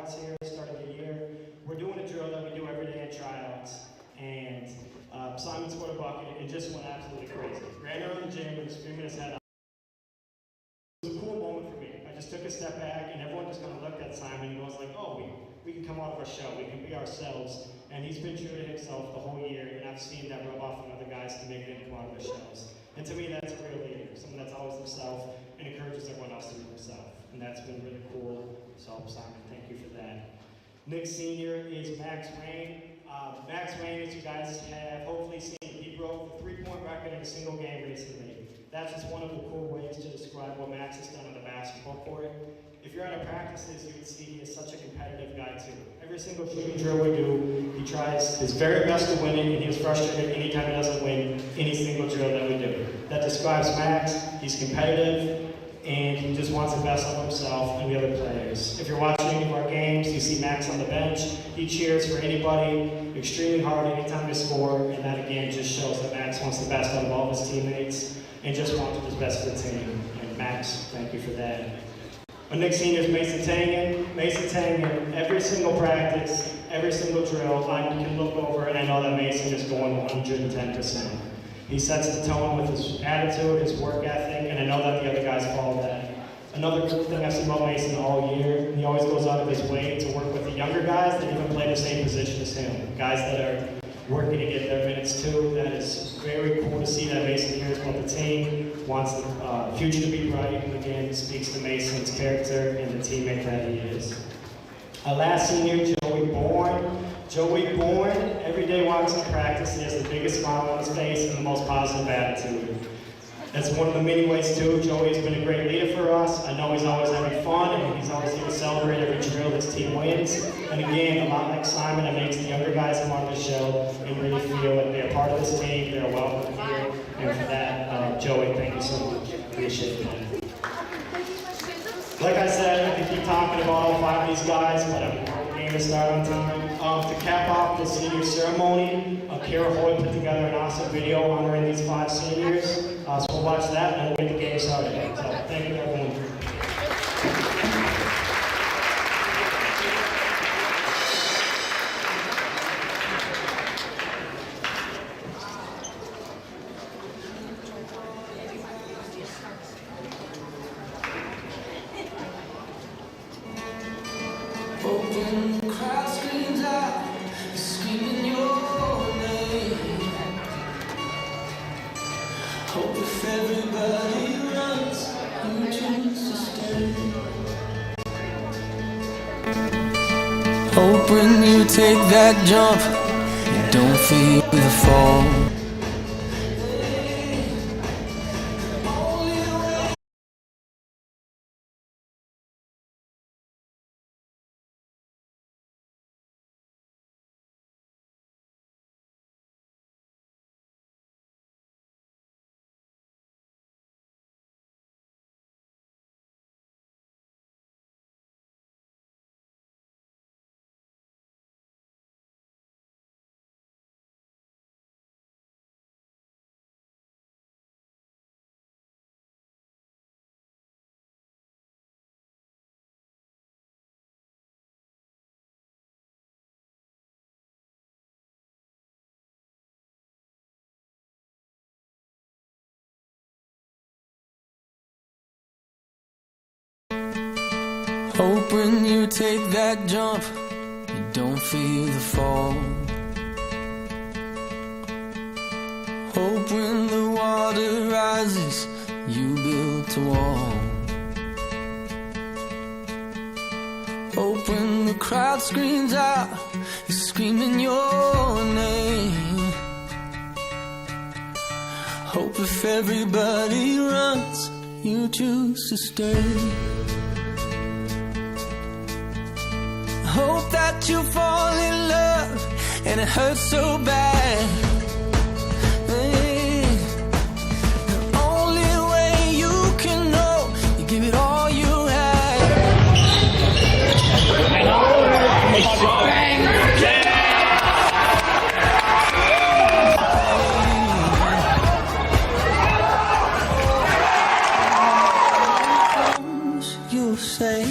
tryouts here, start of the year. We're doing a drill that we do every day at tryouts, and Simon scored a bucket and just went absolutely crazy. Ran around the gym and screaming his head off. It was a cool moment for me. I just took a step back, and everyone just kind of looked at Simon and was like, oh, we can come out of our shell, we can be ourselves. And he's been true to himself the whole year, and I've seen that rub off on other guys to make them come out of their shells. And to me, that's a real leader, someone that's always himself and encourages everyone else to be himself. And that's been really cool. So, Simon, thank you for that. Next senior is Max Wayne. Max Wayne, as you guys have hopefully seen, he broke the three-point record in a single game recently. That's just one of the cool ways to describe what Max has done on the basketball court. If you're at our practices, you would see he is such a competitive guy too. Every single shooting drill we do, he tries his very best to win it, and he is frustrated anytime he doesn't win any single drill that we do. That describes Max. He's competitive, and he just wants the best of himself and the other players. If you're watching any of our games, you see Max on the bench. He cheers for anybody extremely hard anytime they score, and that again just shows that Max wants the best out of all of his teammates and just wants his best for the team. And Max, thank you for that. Our next senior is Mason Tangen. Mason Tangen, every single practice, every single drill, I can look over and I know that Mason is going 110%. He sets the tone with his attitude, his work ethic, and I know that the other guys follow that. Another cool thing I've seen about Mason all year, he always goes out of his way to work with the younger guys that even play the same position as him. Guys that are working to get their minutes too. That is very cool to see that Mason cares about the team, wants the future to be bright, and again, speaks to Mason's character and the teammate that he is. Our last senior, Joey Bourne. Joey Bourne, every day walks in practice, he has the biggest smile on his face and the most positive attitude. That's one of the many ways too. Joey's been a great leader for us. I know he's always having fun and he's always here to celebrate every drill his team wins. And again, a lot like Simon, it makes the younger guys come on the show and really feel like they're part of this team, they're welcome here. And for that, Joey, thank you so much. Appreciate that. Like I said, I can keep talking about all five of these guys, but I'm going to start on time. To cap off the senior ceremony, Kara Hoy put together an awesome video honoring these five seniors. So we'll watch that and we'll get the game started. So thank you, everyone. Hope if everybody runs, you choose to stay. Hope when you take that jump, you don't feel the fall. Hope when you take that jump, you don't feel the fall. Hope when the water rises, you build a wall. Hope when the crowd screams out, you're screaming your name. Hope if everybody runs, you choose to stay. Hope that you fall in love and it hurts so bad. Hey, the only way you can know, you give it all you have. You'll say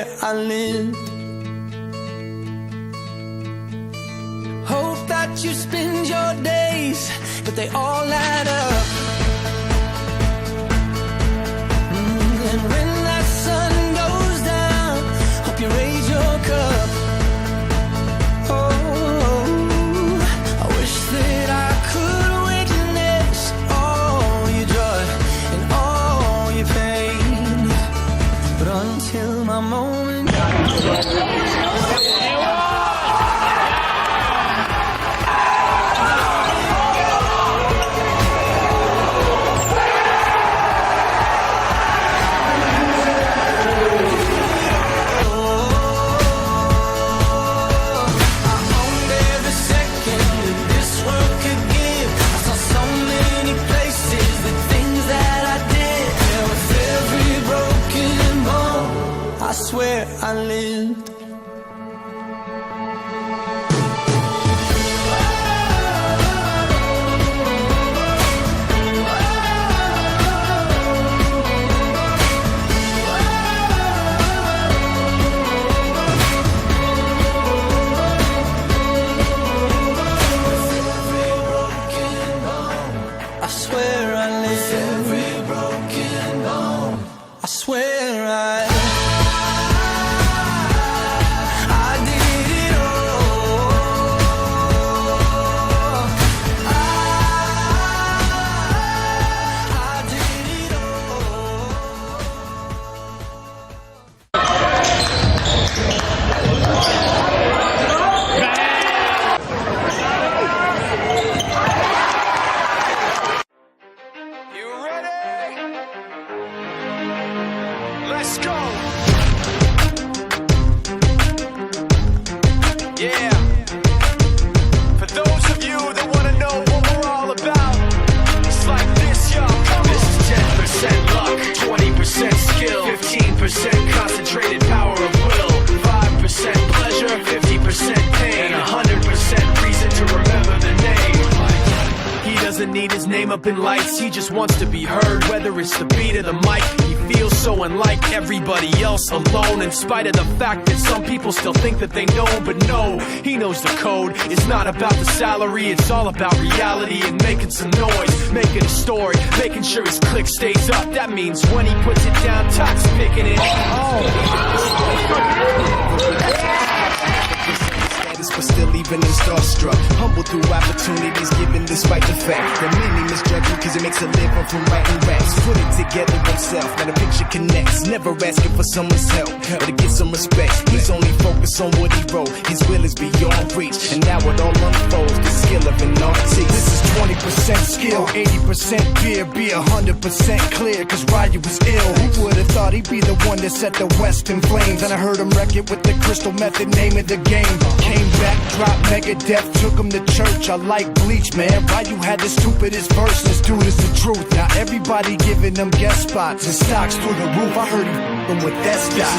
swear I lived. Hope that you spend your days, but they all add up. And when that sun goes down, hope you raise your cup. Oh, I wish that I could witness all your joy and all your pain, but until my moment. I swear I lived. I swear I lived. Every broken bone. I swear I Let's go! Yeah. For those of you that want to know what we're all about, it's like this, y'all. This is 10% luck, 20% skill, 15% concentrated power of will, 5% pleasure, 50% pain, and 100% reason to remember the name. He doesn't need his name up in lights, he just wants to be heard, whether it's the beat of the mic. He feels so unlike everybody else, alone, in spite of the fact that some people still think that they know. But no, he knows the code. It's not about the salary, it's all about reality and making some noise, making a story, making sure his click stays up. That means when he puts it down, Tox picking it but still even in starstruck. Humble through opportunities given despite the fact that many misjudge him cause he makes a living from writing raps. Put it together himself, now the picture connects. Never asking for someone's help or to get some respect. He's only focused on what he wrote. His will is beyond reach, and now it all unfolds. The skill of an artist. This is 20% skill, 80% fear. Be 100% clear, cause Ryu was ill. Who would've thought he'd be the one that set the West in flames? And I heard him wreck it with the crystal method, name of the game. Came back, dropped Megadeth, took him to church. I like Bleach, man. Ryu had the stupidest verse. This dude is the truth. Now everybody giving them guest spots and stocks through the roof. I heard him with that stock.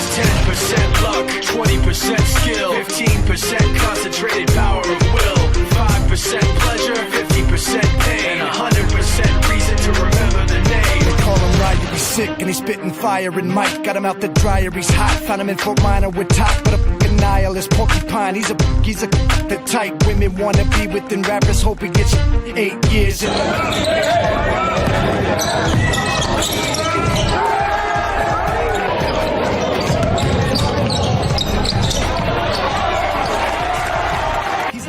This is 10% luck, 20% skill, 15% concentrated power of will, 5% pleasure, 50% pain, and 100% reason to remember the name. They call him Ryu, he's sick and he's spitting fire. And Mike got him out the dryer, he's hot. Found him in Fort Minor with top, but a fucking nihilist porcupine. He's a the type women wanna be with, and rappers hope he gets 8 years in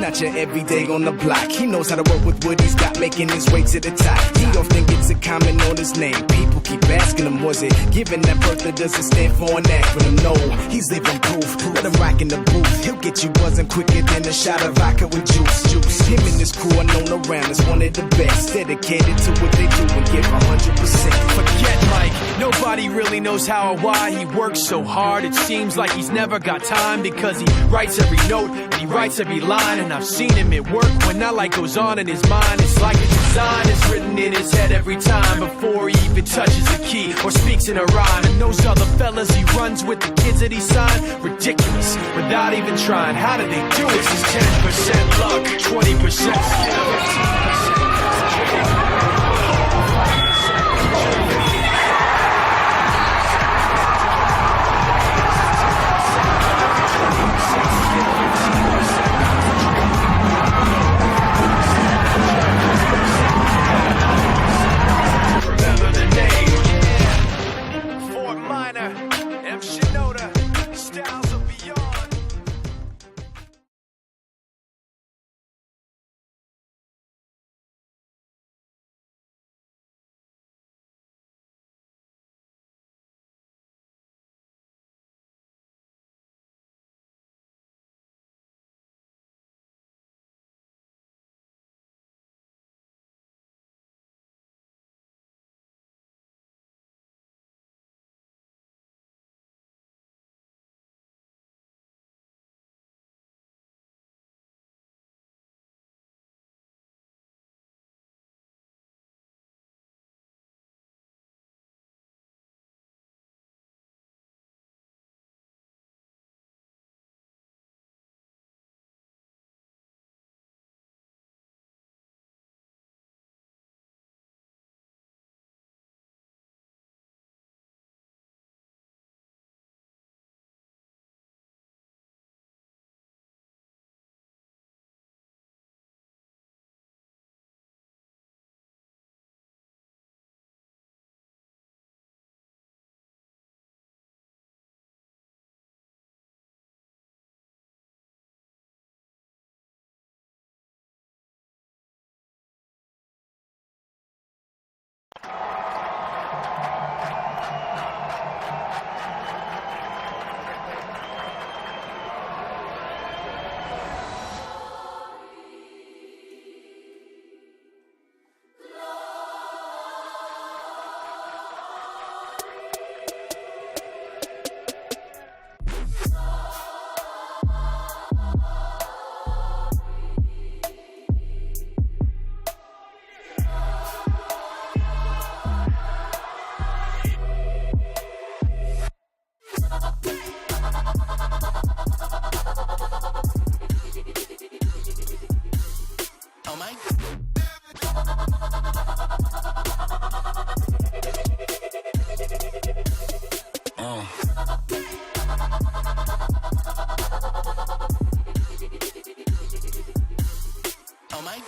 not your everyday on the block. He knows how to work with what he's got, making his way to the top. He often gets a comment on his name. People keep asking him, was it given that birth that doesn't stand for an acronym? No, he's living proof. Let him rock in the booth. He'll get you buzzing quicker than a shot of vodka with juice. Him and his crew are known around as one of the best. Dedicated to what they do and give 100%. Forget Mike. Nobody really knows how or why he works so hard. It seems like he's never got time because he writes every note and he writes every line. And I've seen him at work when that light goes on in his mind. It's like a design is written in his head every time before he even touches a key or speaks in a rhyme. And those other fellas he runs with, the kids that he signed, ridiculous, without even trying. How do they do it? This is 10% luck, 20% skill, 15% Oh my. Oh my.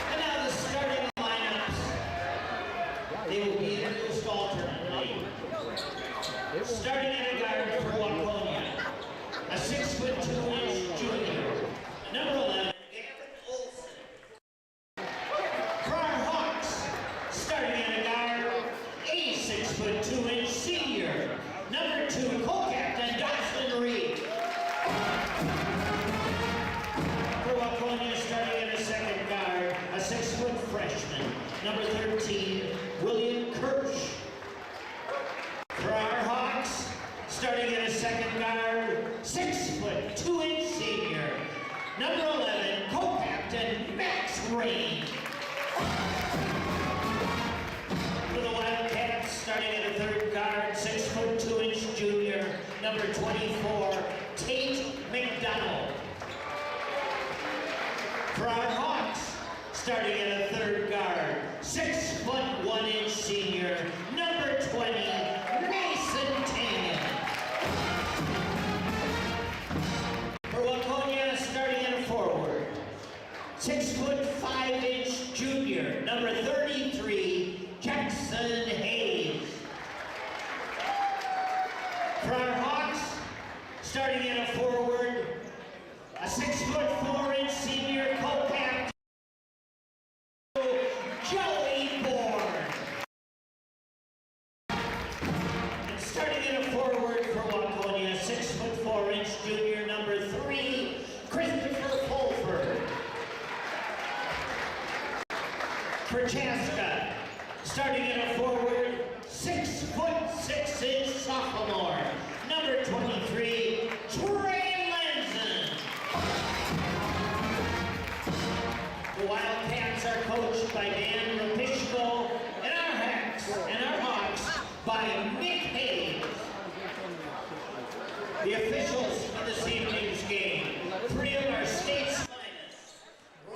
And now the starting lineups. They will be introduced alternately. Starting at a guard for Waconia, a 6'2" junior, number 11, Gavin Olsen. For our Hawks, starting at a guard, a 6'2" senior, number 2, co-captain Dawson Reed. For Waconia, starting at a second guard, a 6-foot freshman, number 13, William Kirsch. For our Hawks, starting at a second guard, 6'2" senior, number 11, co-captain Max Rain. For the Wildcats, starting at a third guard, 6'2" junior, number 24, Tate McDonald. For our Hawks, starting at a third guard, 6'1" senior, number 20, Mason Tangen. For Waconia, starting at a forward, 6'5" junior, number 33, Jackson Hayes. For our Hawks, starting at a forward, a 6'4" senior co-captain, Joey Bourne. And starting at a forward for Waconia, 6'4" junior, number 3, Christopher Fulford. For Chaska, starting at a forward, 6'6" sophomore, number 23, Trey Lenzen. The Wildcats are coached by Dan Rapishko, and our Hawks by Nick Hayes. The officials of this evening's game, 3 of our state's finest.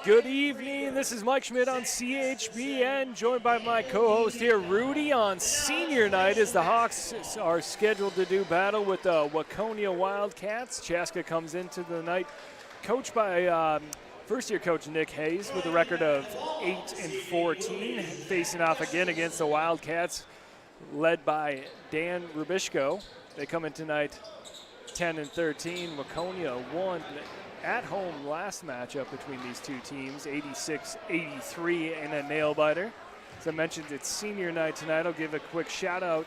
Good evening. This is Mike Schmidt on CHBN, joined by my co-host here, Rudy, on senior night as the Hawks are scheduled to do battle with the Waconia Wildcats. Chaska comes into the night coached by first-year coach Nick Hayes with a record of 8-14, facing off again against the Wildcats, led by Dan Rubishko. They come in tonight 10-13. Waconia won at home last matchup between these two teams, 86-83 in a nail-biter. As I mentioned, it's senior night tonight. I'll give a quick shout-out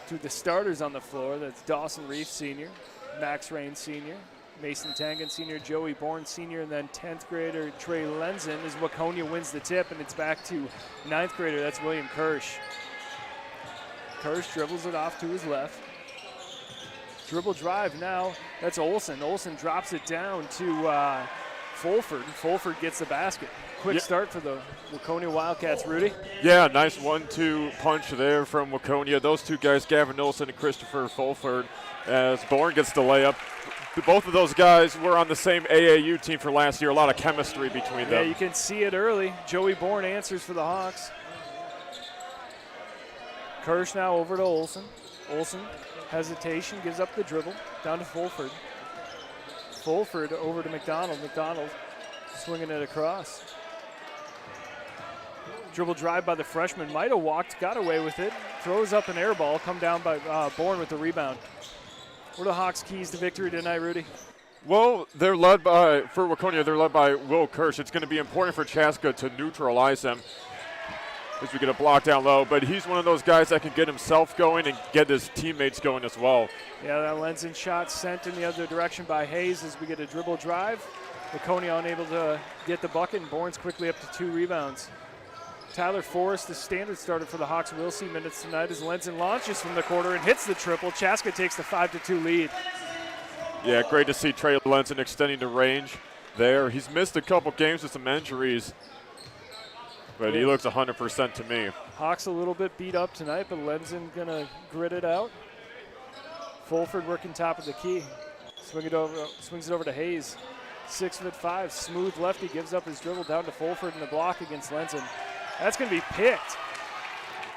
to the starters on the floor. That's Dawson Reef, senior, Max Rain, senior, Mason Tangen, senior, Joey Bourne, senior, and then 10th grader Trey Lenzen as Waconia wins the tip, and it's back to 9th grader. That's William Kirsch. Kirsch dribbles it off to his left. Dribble drive now. That's Olsen. Olsen drops it down to Fulford. Fulford gets the basket. Quick start for the Waconia Wildcats, Rudy. Yeah, nice 1-2 punch there from Waconia. Those two guys, Gavin Olsen and Christopher Fulford, as Bourne gets the layup. Both of those guys were on the same AAU team for last year. A lot of chemistry between them. Yeah, you can see it early. Joey Bourne answers for the Hawks. Kirsch now over to Olsen. Olsen, hesitation, gives up the dribble, down to Fulford. Fulford over to McDonald. McDonald swinging it across. Dribble drive by the freshman. Might have walked, got away with it. Throws up an air ball, come down by Bourne with the rebound. What are the Hawks' keys to victory tonight, Rudy? Well, they're led by, for Waconia, they're led by Will Kirsch. It's going to be important for Chaska to neutralize him as we get a block down low, but he's one of those guys that can get himself going and get his teammates going as well. Yeah, that Lenzen shot sent in the other direction by Hayes as we get a dribble drive. Waconia unable to get the bucket, and Bourne's quickly up to 2 rebounds. Tyler Forrest, the standard starter for the Hawks, will see minutes tonight as Lenzen launches from the corner and hits the triple. Chaska takes the 5-2 lead. Yeah, great to see Trey Lenzen extending the range there. He's missed a couple games with some injuries, but he looks 100% to me. Hawks a little bit beat up tonight, but Lenzen gonna grit it out. Fulford working top of the key. Swings it over to Hayes. 6'5", smooth lefty, gives up his dribble down to Fulford in the block against Lenzen. That's gonna be picked.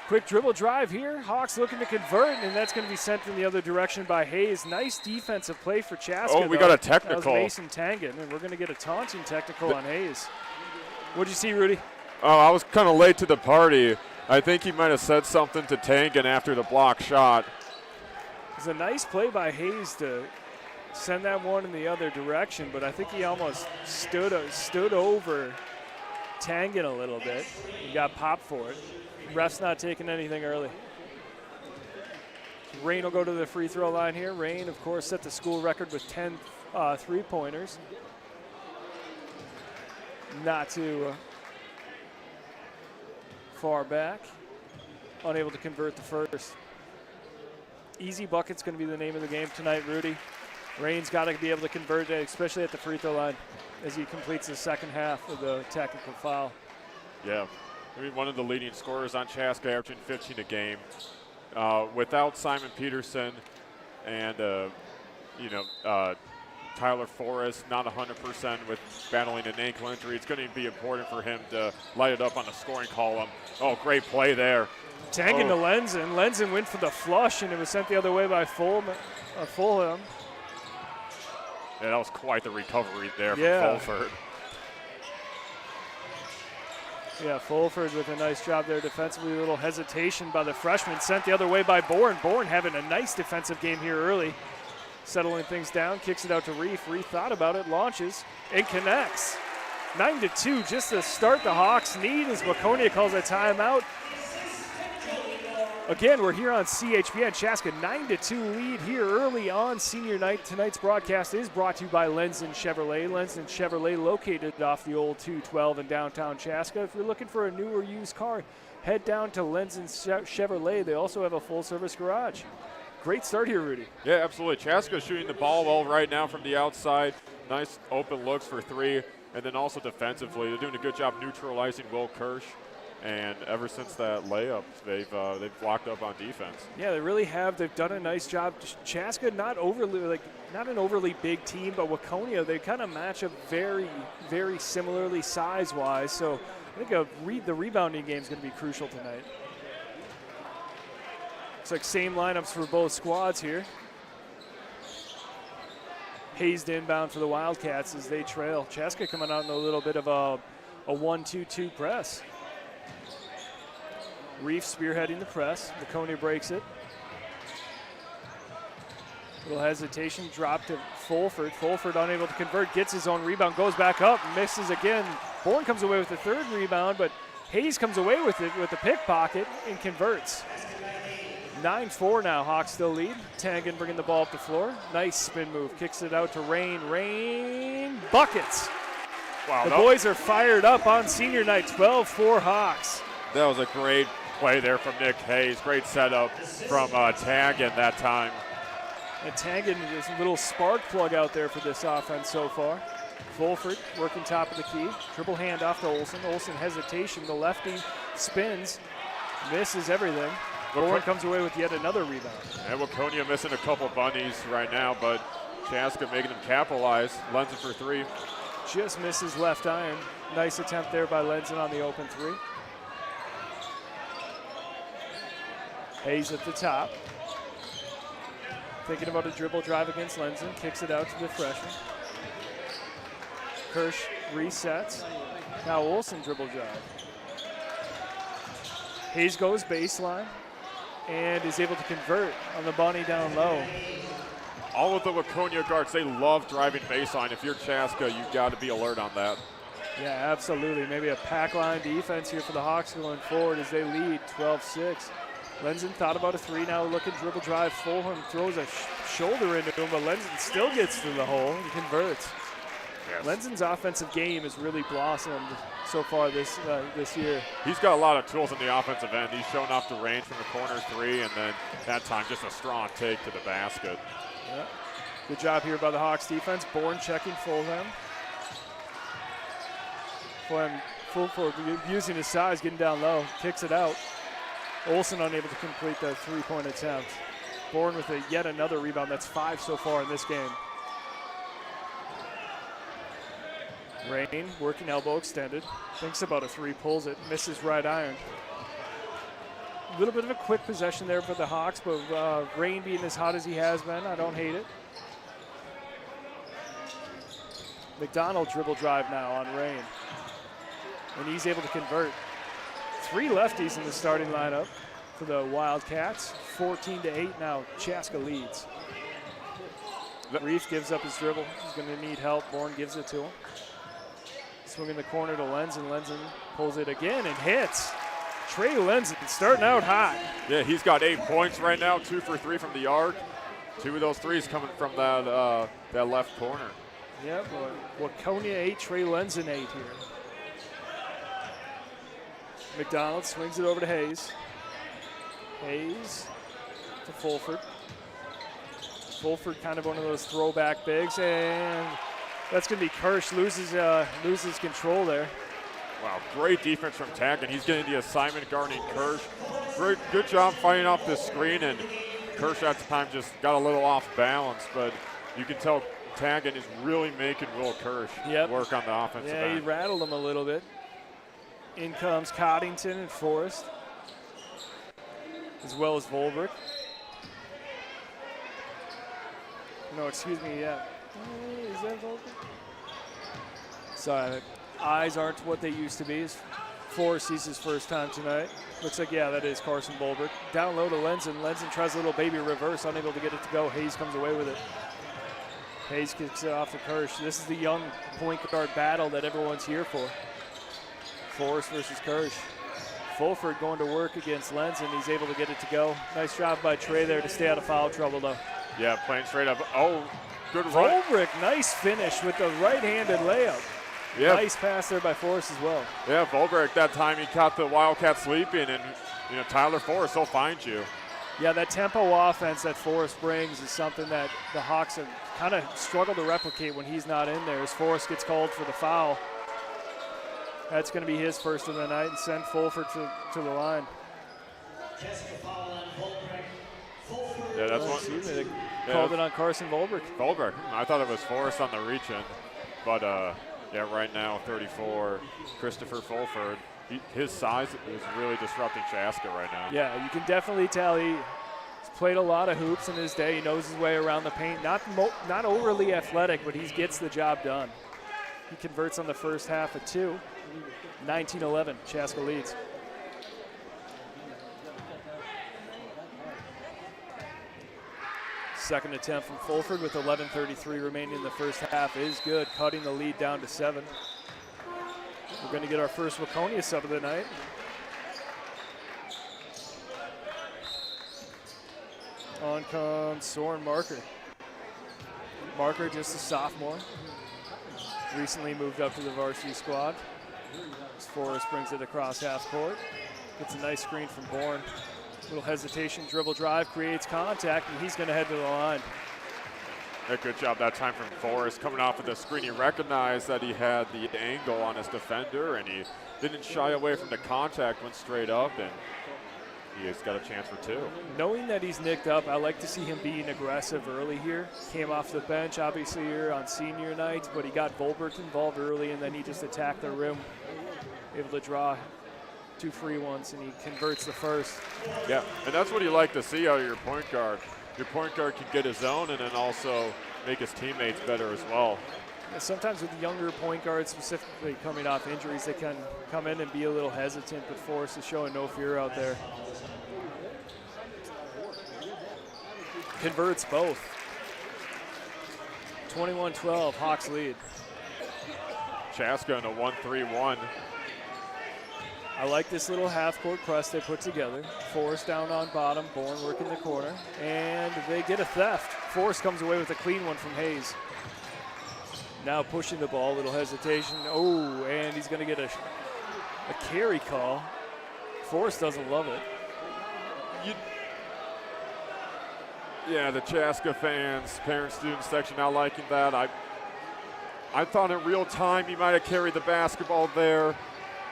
Quick dribble drive here. Hawks looking to convert, and that's gonna be sent in the other direction by Hayes. Nice defensive play for Chaska. Oh, we got a technical. That was Mason Tangen, and we're gonna get a taunting technical on Hayes. What'd you see, Rudy? Oh, I was kind of late to the party. I think he might have said something to Tangen after the block shot. It was a nice play by Hayes to send that one in the other direction, but I think he almost stood over Tangen a little bit. He got popped for it. Ref's not taking anything early. Rain will go to the free throw line here. Rain, of course, set the school record with 10 three-pointers. Not too far back. Unable to convert the first. Easy bucket's going to be the name of the game tonight, Rudy. Rain's got to be able to convert it, especially at the free throw line, as he completes the second half of the technical foul. Yeah, I mean, one of the leading scorers on Chaska, averaging 15 a game. Without Simon Peterson and, Tyler Forrest, not 100% with battling an ankle injury, it's going to be important for him to light it up on the scoring column. Oh, great play there. Tangen to Lenzen. Lenzen went for the flush, and it was sent the other way by Fulham. Yeah, that was quite the recovery there from Fulford. Yeah, Fulford with a nice job there defensively. A little hesitation by the freshman. Sent the other way by Bourne. Bourne having a nice defensive game here early. Settling things down, kicks it out to Reef. Reef thought about it, launches, and connects. 9-2, just the start the Hawks need as Waconia calls a timeout. Again, we're here on CHPN. Chaska 9-2 lead here early on senior night. Tonight's broadcast is brought to you by Lenzen Chevrolet. Lenzen Chevrolet located off the old 212 in downtown Chaska. If you're looking for a new or used car, head down to Lenzen Chevrolet. They also have a full-service garage. Great start here, Rudy. Yeah, absolutely. Chaska shooting the ball well right now from the outside. Nice open looks for 3. And then also defensively, they're doing a good job neutralizing Will Kirsch. And ever since that layup, they've blocked up on defense. Yeah, they really have. They've done a nice job. Chaska, not an overly big team, but Waconia, they kind of match up very, very similarly size-wise. So I think the rebounding game is going to be crucial tonight. Looks like same lineups for both squads here. Hayes to inbound for the Wildcats as they trail. Chaska coming out in a little bit of a 1-2-2 press. Reef spearheading the press. Waconia breaks it. Little hesitation, drop to Fulford. Fulford unable to convert, gets his own rebound, goes back up, misses again. Bourne comes away with the third rebound, but Hayes comes away with it with the pickpocket and converts. 9-4 now, Hawks still lead. Tangen bringing the ball up the floor. Nice spin move, kicks it out to Rain. Rain buckets. Wow, the boys are fired up on senior night, 12-4 Hawks. That was a great play there from Nick Hayes. Great setup from Tangen that time. And Tangen is a little spark plug out there for this offense so far. Fulford working top of the key. Dribble handoff to Olsen. Olsen hesitation. The lefty spins, misses everything. Bourne comes away with yet another rebound. And Waconia missing a couple bunnies right now, but Chaska making them capitalize. Lenzen for 3. Just misses left iron. Nice attempt there by Lenzen on the open 3. Hayes at the top. Thinking about a dribble drive against Lenzen. Kicks it out to the freshman. Kirsch resets. Now Olsen dribble drive. Hayes goes baseline and is able to convert on the bunny down low. All of the Waconia guards, they love driving baseline. If you're Chaska, you've got to be alert on that. Yeah, absolutely. Maybe a pack line defense here for the Hawks going forward as they lead 12-6. Lenzen thought about a three, now looking dribble drive. Fulham throws a shoulder into him, but Lenzen still gets to the hole and converts. Yes. Lenzen's offensive game has really blossomed so far this year. He's got a lot of tools in the offensive end. He's shown off the range from the corner three, and then that time just a strong take to the basket. Yeah. Good job here by the Hawks defense. Bourne checking Fulham. Fulham using his size, getting down low, kicks it out. Olsen unable to complete the three-point attempt. Bourne with yet another rebound. That's 5 so far in this game. Rain working elbow extended. Thinks about a three, pulls it, misses right iron. A little bit of a quick possession there for the Hawks, but Rain being as hot as he has been, I don't hate it. McDonald dribble drive now on Rain. And he's able to convert. 3 lefties in the starting lineup for the Wildcats. 14-8 now. Chaska leads. Reef gives up his dribble. He's going to need help. Bourne gives it to him. Swinging the corner to Lenzen. Lenzen pulls it again and hits. Trey Lenzen starting out hot. Yeah, he's got 8 points right now, 2 for 3 from the arc. 2 of those threes coming from that left corner. Yep, Waconia 8, Trey Lenzen 8 here. McDonald swings it over to Hayes. Hayes to Fulford. Fulford kind of one of those throwback bigs, and that's going to be Kirsch, loses control there. Wow, great defense from Taggin. He's getting the assignment guarding Kirsch. Good job fighting off the screen, and Kirsch at the time just got a little off balance, but you can tell Taggin is really making Will Kirsch work on the offensive end. Yeah, he rattled him a little bit. In comes Coddington and Forrest, as well as Volbrick. No, excuse me, yeah. Is that Volbrick? Sorry, eyes aren't what they used to be. Forrest sees his first time tonight. Looks like, yeah, that is Carson Volbrick. Down low to Lenzen. Lenzen tries a little baby reverse, unable to get it to go. Hayes comes away with it. Hayes kicks it off to Kirsch. This is the young point guard battle that everyone's here for. Forrest versus Kirsch. Fulford going to work against Lenzen. He's able to get it to go. Nice job by Trey there to stay out of foul trouble, though. Yeah, playing straight up. Oh, good run. Volbrick, nice finish with the right-handed layup. Yep. Nice pass there by Forrest as well. Yeah, Volbrick that time he caught the Wildcat sleeping, and Tyler Forrest will find you. Yeah, that tempo offense that Forrest brings is something that the Hawks have kind of struggled to replicate when he's not in there. As Forrest gets called for the foul, that's going to be his first of the night and send Fulford to the line. Yeah, that's one. They called it on Carson Volbrick. Volbrick. I thought it was Forrest on the reach-in, but yeah, right now 34, Christopher Fulford. His size is really disrupting Chaska right now. Yeah, you can definitely tell he's played a lot of hoops in his day. He knows his way around the paint. Not overly athletic, but he gets the job done. He converts on the first half of 2. 19-11, Chaska leads. Second attempt from Fulford with 11:33 remaining in the first half is good, cutting the lead down to 7. We're going to get our first Waconia sub of the night. On comes Soren Marker. Marker, just a sophomore. Recently moved up to the varsity squad. As Forrest brings it across half court. Gets a nice screen from Bourne. Little hesitation, dribble drive, creates contact, and he's going to head to the line. A good job that time from Forrest. Coming off of the screen, he recognized that he had the angle on his defender, and he didn't shy away from the contact, went straight up, and he has got a chance for 2. Knowing that he's nicked up, I like to see him being aggressive early here. Came off the bench, obviously, here on senior night, but he got Volbert involved early, and then he just attacked the rim, able to draw 2 free ones, and he converts the first. Yeah, and that's what you like to see out of your point guard. Your point guard can get his own and then also make his teammates better as well. Sometimes with younger point guards, specifically coming off injuries, they can come in and be a little hesitant, but Forrest is showing no fear out there. Converts both. 21-12, Hawks lead. Chaska in a 1-3-1. I like this little half-court press they put together. Forrest down on bottom, Bourne working the corner, and they get a theft. Forrest comes away with a clean one from Hayes. Now pushing the ball, little hesitation. Oh, and he's going to get a carry call. Forrest doesn't love it. Yeah, the Chaska fans, parent student section not liking that. I thought in real time he might have carried the basketball there.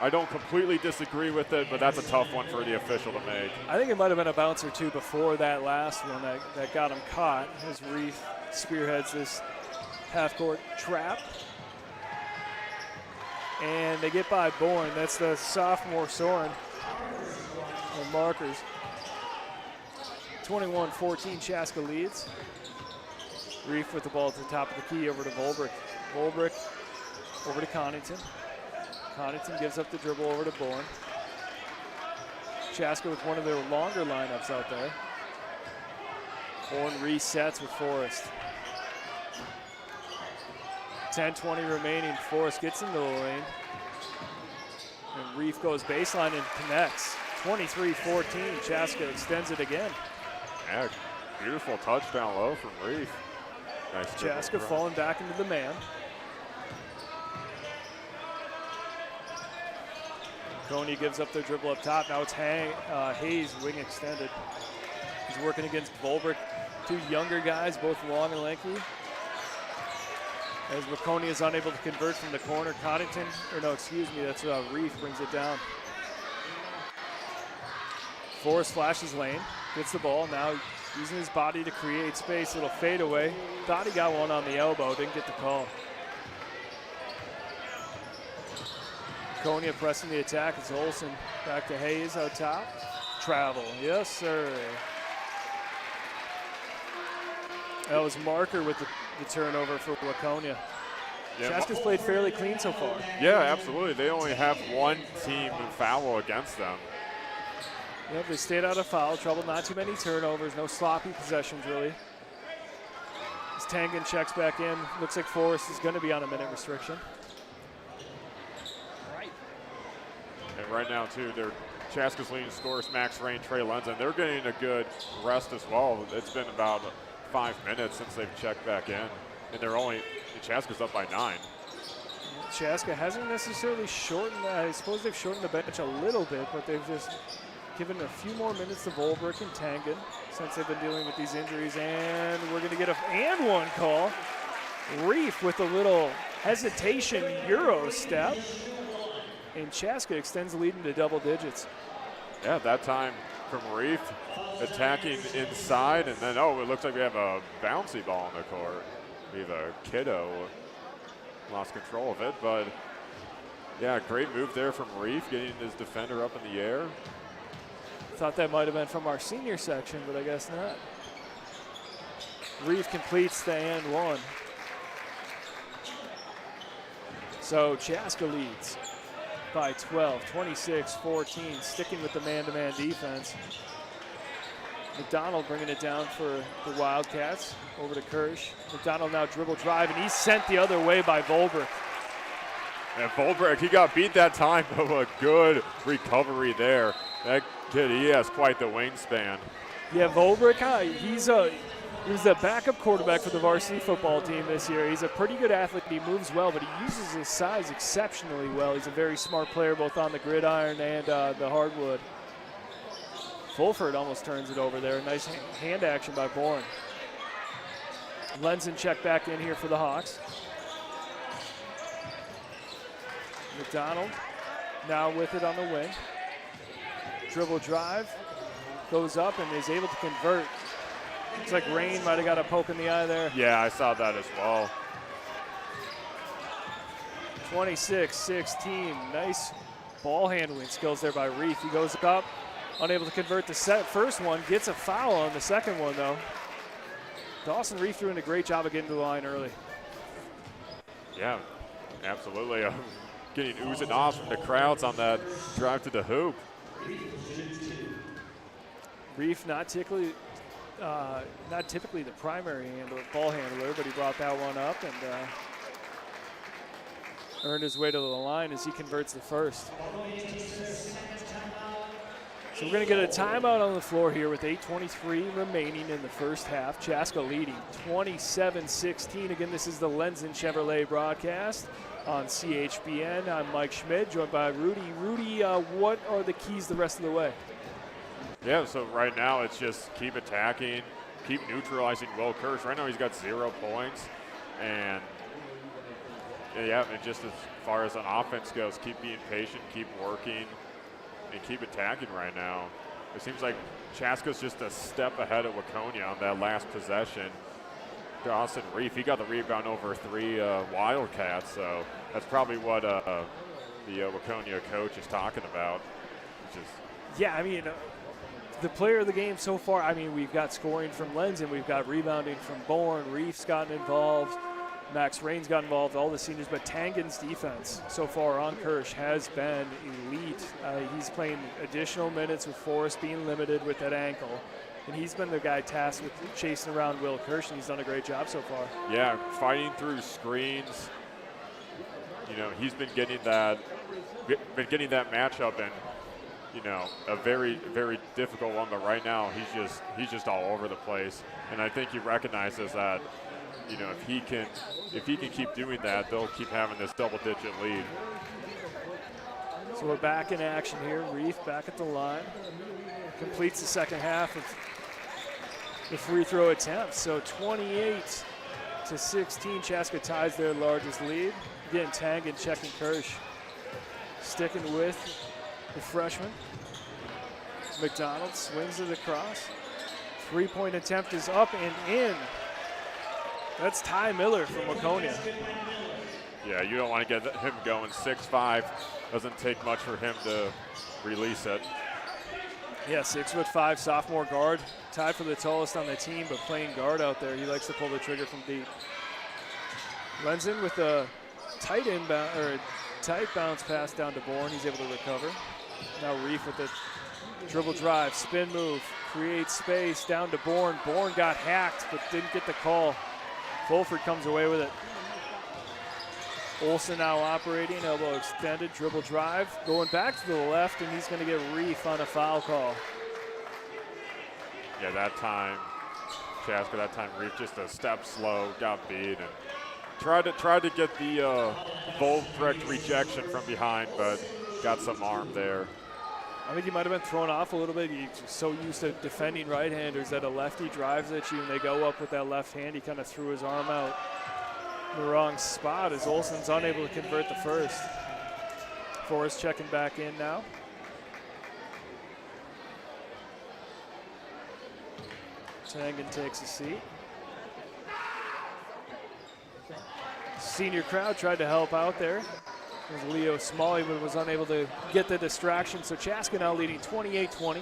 I don't completely disagree with it, but that's a tough one for the official to make. I think it might have been a bounce or two before that last one that got him caught as Reef spearheads this half-court trap. And they get by Bourne. That's the sophomore Soren on markers. 21-14, Chaska leads. Reef with the ball at the top of the key over to Volbrick. Volbrick over to Connaughton. Connaughton gives up the dribble over to Bourne. Chaska with one of their longer lineups out there. Bourne resets with Forrest. 10-20 remaining. Forrest gets into the lane. And Reef goes baseline and connects. 23-14. Chaska extends it again. Yeah, beautiful touchdown low from Reef. Nice. Chaska falling back into the man. Waconia gives up their dribble up top. Now it's Hayes, wing extended. He's working against Volbrick. Two younger guys, both long and lanky. As Waconia is unable to convert from the corner, that's Reef brings it down. Forrest flashes lane, gets the ball, now using his body to create space, little fadeaway. Thought he got one on the elbow, didn't get the call. Waconia pressing the attack as Olsen back to Hayes out top. Travel, yes sir. That was Marker with the turnover for Waconia. Yeah, Chaska's played fairly clean so far. Yeah, absolutely. They only have one team foul against them. Yep, they stayed out of foul trouble, not too many turnovers, no sloppy possessions really. As Tangen checks back in, looks like Forrest is going to be on a minute restriction. And right now, too, Chaska's leading scorers, Max Rain, Trey Lenzen, they're getting a good rest as well. It's been about 5 minutes since they've checked back in, and Chaska's up by 9. Chaska hasn't necessarily shortened, I suppose they've shortened the bench a little bit, but they've just given a few more minutes to Volbrick and Tangen since they've been dealing with these injuries, and we're going to get one call. Reef with a little hesitation Euro step, and Chaska extends the lead into double digits. Yeah, that time from Reef attacking inside, and then, it looks like we have a bouncy ball in the court. The kiddo lost control of it, but yeah, great move there from Reef, getting his defender up in the air. Thought that might have been from our senior section, but I guess not. Reef completes the and one. So Chaska leads by 12, 26-14, sticking with the man-to-man defense. McDonald bringing it down for the Wildcats, over to Kirsch. McDonald now dribble drive, and he's sent the other way by Volbrick. And Volbrick, he got beat that time, but a good recovery there. That kid, he has quite the wingspan. Yeah, Volbrick, he was the backup quarterback for the varsity football team this year. He's a pretty good athlete. He moves well, but he uses his size exceptionally well. He's a very smart player, both on the gridiron and the hardwood. Fulford almost turns it over there. Nice hand action by Bourne. Lenzen check back in here for the Hawks. McDonald now with it on the wing. Dribble drive, goes up and is able to convert. Looks like Rain might have got a poke in the eye there. Yeah, I saw that as well. 26-16, nice ball handling skills there by Reef. He goes up, unable to convert the first one, gets a foul on the second one though. Dawson Reef doing a great job of getting to the line early. Yeah, absolutely. Getting oozing off from the crowds on that drive to the hoop. Reef not typically the primary ball handler, but he brought that one up and earned his way to the line as he converts the first. So we're going to get a timeout on the floor here with 8:23 remaining in the first half. Chaska leading 27-16. Again, this is the Lenzen Chevrolet broadcast on CHBN. I'm Mike Schmidt, joined by Rudy. Rudy, what are the keys the rest of the way? Yeah, so right now it's just keep attacking, keep neutralizing Will Kirsch. Right now he's got 0 points. And yeah, and just as far as on offense goes, keep being patient, keep working, and keep attacking right now. It seems like Chaska's just a step ahead of Waconia on that last possession. Dawson Reef, he got the rebound over 3 Wildcats, so that's probably what the Waconia coach is talking about. Which is yeah, I mean, the player of the game so far, I mean, we've got scoring from Lenzen, we've got rebounding from Bourne, Reef's gotten involved, Max Rain's got involved, all the seniors, but Tangen's defense so far on Kirsch has been elite. He's playing additional minutes with Forrest being limited with that ankle, and he's been the guy tasked with chasing around Will Kirsch, and he's done a great job so far. Yeah, fighting through screens. You know, he's been getting that matchup in, you know, a very, very difficult one, but right now he's just all over the place, and I think he recognizes that. You know, if he can keep doing that, they'll keep having this double-digit lead. So we're back in action here. Reef back at the line. Completes the second half of the free throw attempt. So 28-16, Chaska ties their largest lead. Again, Tangen checking Kirsch. Sticking with the freshman. McDonald swings it across. Three-point attempt is up and in. That's Ty Miller from Waconia. Yeah, you don't want to get him going. 6'5", doesn't take much for him to release it. Yeah, 6'5", sophomore guard. Tied for the tallest on the team, but playing guard out there. He likes to pull the trigger from deep. Lenzen with a tight inbound or tight bounce pass down to Bourne. He's able to recover. Now Reef with the dribble drive, spin move, creates space down to Bourne. Bourne got hacked, but didn't get the call. Fulford comes away with it. Olsen now operating, elbow extended, dribble drive, going back to the left, and he's going to get Reef on a foul call. Yeah, that time, Chaska, Reef just a step slow, got beat, and tried to get the bold correct rejection from behind, but got some arm there. I think he might have been thrown off a little bit. He's so used to defending right-handers that a lefty drives at you and they go up with that left hand. He kind of threw his arm out in the wrong spot as Olsen's unable to convert the first. Forrest checking back in now. Tangen takes a seat. Senior crowd tried to help out there. There's Leo Smalley, but was unable to get the distraction. So Chaska now leading 28-20.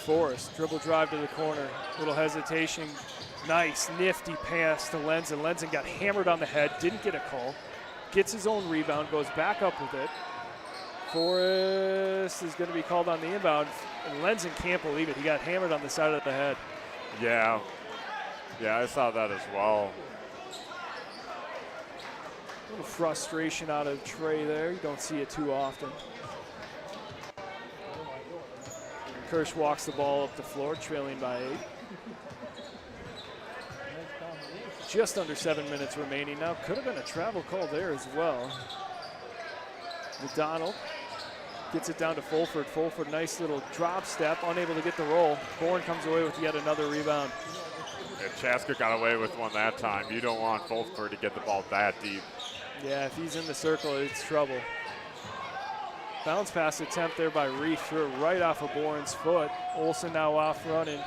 Forrest, dribble drive to the corner. Little hesitation. Nice, nifty pass to Lenzen. Lenzen got hammered on the head, didn't get a call. Gets his own rebound, goes back up with it. Forrest is going to be called on the inbound. And Lenzen can't believe it. He got hammered on the side of the head. Yeah, I saw that as well. A little frustration out of Trey there. You don't see it too often. Kirsch walks the ball up the floor, trailing by 8. Just under 7 minutes remaining now. Could have been a travel call there as well. McDonald gets it down to Fulford. Fulford, nice little drop step, unable to get the roll. Bourne comes away with yet another rebound. Yeah, Chaska got away with one that time. You don't want Fulford to get the ball that deep. Yeah, if he's in the circle, it's trouble. Bounce pass attempt there by Reef, threw it right off of Bourne's foot. Olsen now off running.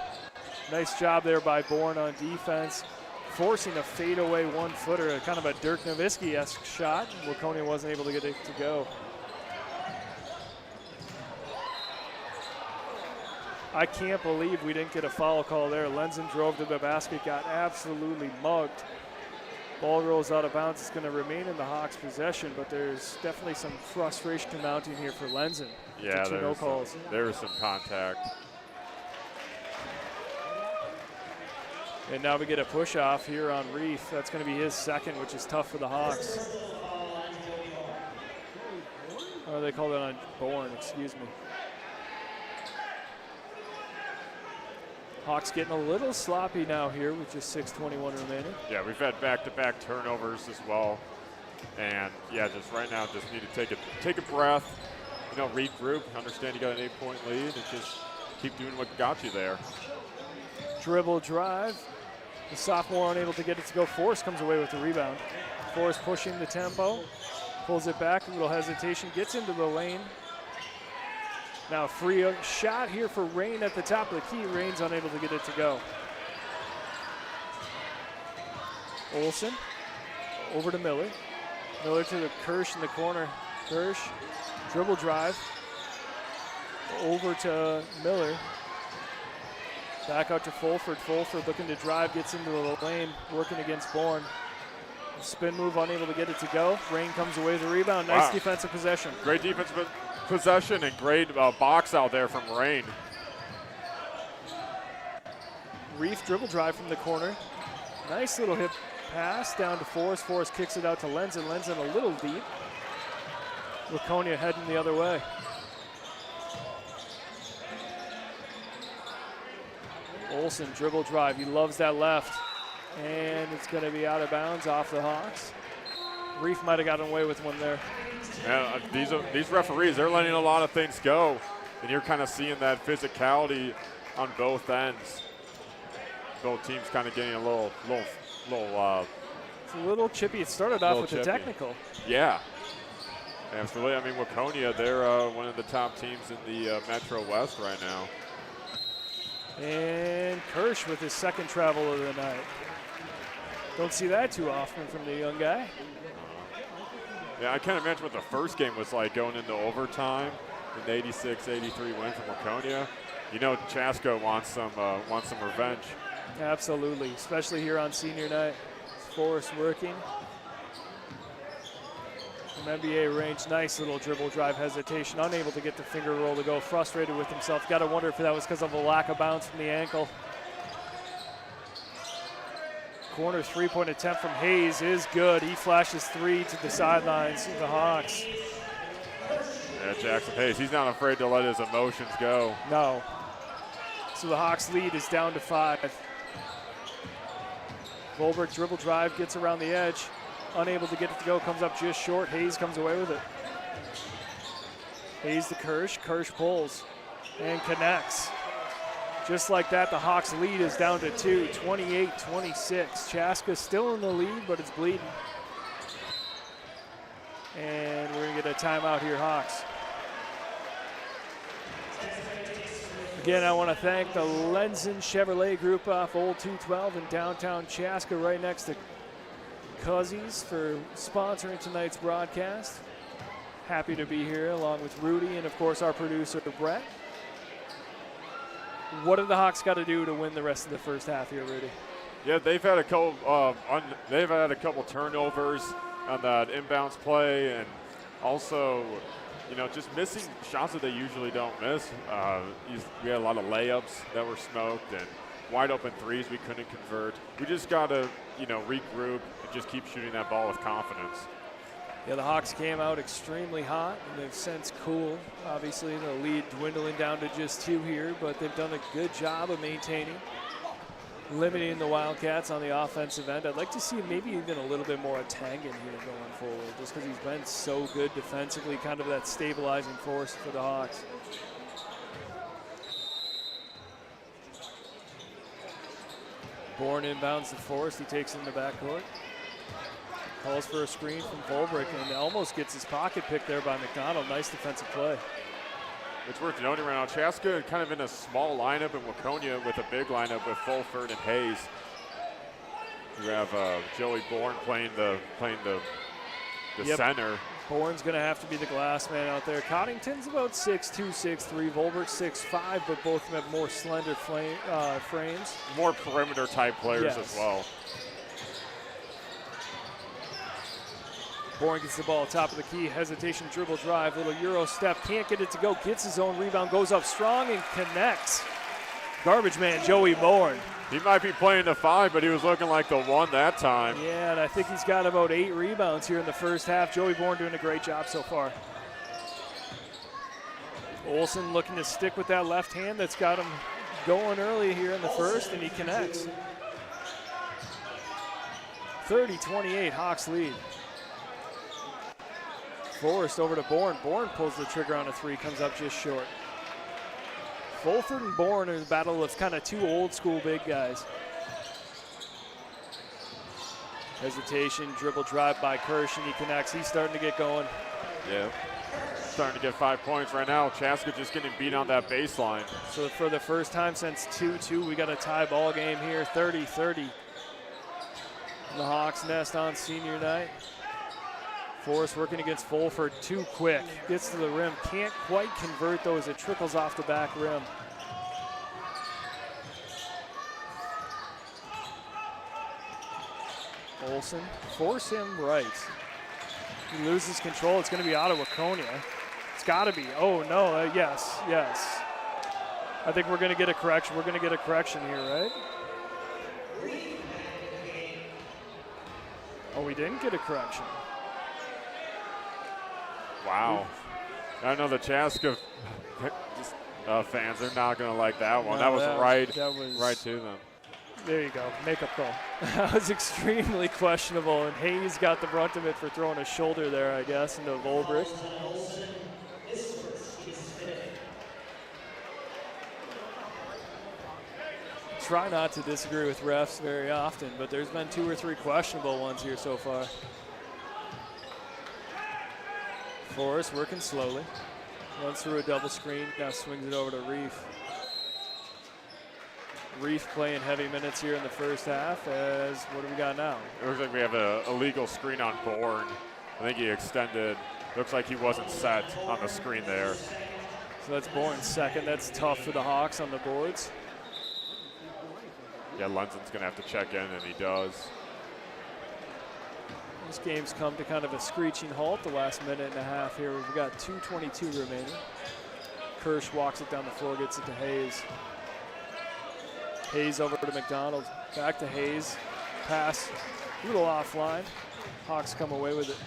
Nice job there by Bourne on defense, forcing a fadeaway one-footer, a kind of a Dirk Nowitzki-esque shot. Waconia wasn't able to get it to go. I can't believe we didn't get a foul call there. Lenzen drove to the basket, got absolutely mugged. Ball rolls out of bounds. It's going to remain in the Hawks' possession, but there's definitely some frustration mounting here for Lenzen. Yeah, no calls. There was some contact. And now we get a push off here on Reef. That's going to be his second, which is tough for the Hawks. Or they called it on Bourne, excuse me. Hawks getting a little sloppy now here with just 6:21 remaining. Yeah, we've had back-to-back turnovers as well. And yeah, just right now just need to take a breath, you know, regroup, understand you got an 8-point lead, and just keep doing what got you there. Dribble drive. The sophomore unable to get it to go. Forrest comes away with the rebound. Forrest pushing the tempo, pulls it back, a little hesitation, gets into the lane. Now a free shot here for Rain at the top of the key. Rain's unable to get it to go. Olsen over to Miller. Miller to the Kirsch in the corner. Kirsch, dribble drive. Over to Miller. Back out to Fulford. Fulford looking to drive, gets into the lane, working against Bourne. Spin move, unable to get it to go. Rain comes away with the rebound. Nice defensive possession. Great defensive possession and great box out there from Rain. Reef dribble drive from the corner. Nice little hip pass down to Forrest. Forrest kicks it out to Lenzen. Lenzen a little deep. Waconia heading the other way. Olsen dribble drive. He loves that left. And it's going to be out of bounds off the Hawks. Reef might have gotten away with one there. Yeah, these referees, they're letting a lot of things go. And you're kind of seeing that physicality on both ends. Both teams kind of getting a little it's a little chippy. It started off with a technical. Yeah. Absolutely. I mean, Waconia, they're one of the top teams in the Metro West right now. And Kirsch with his second travel of the night. Don't see that too often from the young guy. Yeah, I can't imagine what the first game was like going into overtime. An 86-83 win from Waconia. You know, Chaska wants some revenge. Absolutely, especially here on senior night. Forrest working. From NBA range, nice little dribble drive hesitation. Unable to get the finger roll to go. Frustrated with himself. Got to wonder if that was because of a lack of bounce from the ankle. Corner three-point attempt from Hayes is good. He flashes three to the sidelines of the Hawks. Yeah, Jackson Hayes, he's not afraid to let his emotions go. No. So the Hawks lead is down to 5. Volberg dribble drive, gets around the edge. Unable to get it to go, comes up just short. Hayes comes away with it. Hayes to Kirsch. Kirsch pulls and connects. Just like that, the Hawks lead is down to 2, 28-26. Chaska still in the lead, but it's bleeding. And we're going to get a timeout here, Hawks. Again, I want to thank the Lenzen Chevrolet Group off Old 212 in downtown Chaska, right next to Cuzzies, for sponsoring tonight's broadcast. Happy to be here along with Rudy and, of course, our producer, Brett. What have the Hawks got to do to win the rest of the first half here, Rudy? Yeah, they've had a couple turnovers on that inbounds play, and also, you know, just missing shots that they usually don't miss. We had a lot of layups that were smoked and wide open threes we couldn't convert. We just got to, you know, regroup and just keep shooting that ball with confidence. Yeah, the Hawks came out extremely hot, and they've since cooled. Obviously, the lead dwindling down to just 2 here, but they've done a good job of maintaining, limiting the Wildcats on the offensive end. I'd like to see maybe even a little bit more of Tangen here going forward, just because he's been so good defensively, kind of that stabilizing force for the Hawks. Bourne inbounds to Forrest. He takes it in the backcourt. Calls for a screen from Volbrick and almost gets his pocket picked there by McDonald. Nice defensive play. It's worth noting right now, Chaska kind of in a small lineup, and Waconia with a big lineup with Fulford and Hayes. You have Joey Bourne playing the Yep. center. Bourne's going to have to be the glass man out there. Coddington's about 6'2", 6'3", Volbert's 6'5", but both of them have more slender frames. More perimeter type players Yes. as well. Bourne gets the ball top of the key, hesitation, dribble, drive, little Euro step, can't get it to go, gets his own rebound, goes up strong and connects. Garbage man Joey Bourne. He might be playing the 5, but he was looking like the 1 that time. Yeah, and I think he's got about 8 rebounds here in the first half. Joey Bourne doing a great job so far. Olsen looking to stick with that left hand that's got him going early here in the first, and he connects. 30-28, Hawks lead. Forrest over to Bourne. Bourne pulls the trigger on a 3, comes up just short. Fulford and Bourne are in the battle of kind of 2 old school big guys. Hesitation, dribble drive by Kirsch, and he connects. He's starting to get going. Yeah. Starting to get 5 points right now. Chaska just getting beat on that baseline. So for the first time since 2-2, we got a tie ball game here, 30-30. The Hawks nest on senior night. Forrest working against Fulford, too quick. Gets to the rim, can't quite convert though as it trickles off the back rim. Olsen, force him right. He loses control, it's gonna be out of Waconia. It's gotta be, oh no, yes. I think we're gonna get a correction, here, right? Oh, we didn't get a correction. Wow. I know the Chaska fans are not going to like that one. No, that was right to them. There you go, makeup call. That was extremely questionable, and Hayes got the brunt of it for throwing a shoulder there, I guess, into Volbrick. Try not to disagree with refs very often, but there's been 2 or 3 questionable ones here so far. Forrest working slowly. Runs through a double screen, now swings it over to Reef. Reef playing heavy minutes here in the first half as, what do we got now? It looks like we have a illegal screen on Bourne. I think he extended. Looks like he wasn't set on the screen there. So that's Bourne's second. That's tough for the Hawks on the boards. Yeah, Lenson's going to have to check in, and he does. This game's come to kind of a screeching halt the last minute and a half here. We've got 2:22 remaining. Kirsch walks it down the floor, gets it to Hayes. Hayes over to McDonald. Back to Hayes. Pass. A little offline. Hawks come away with it.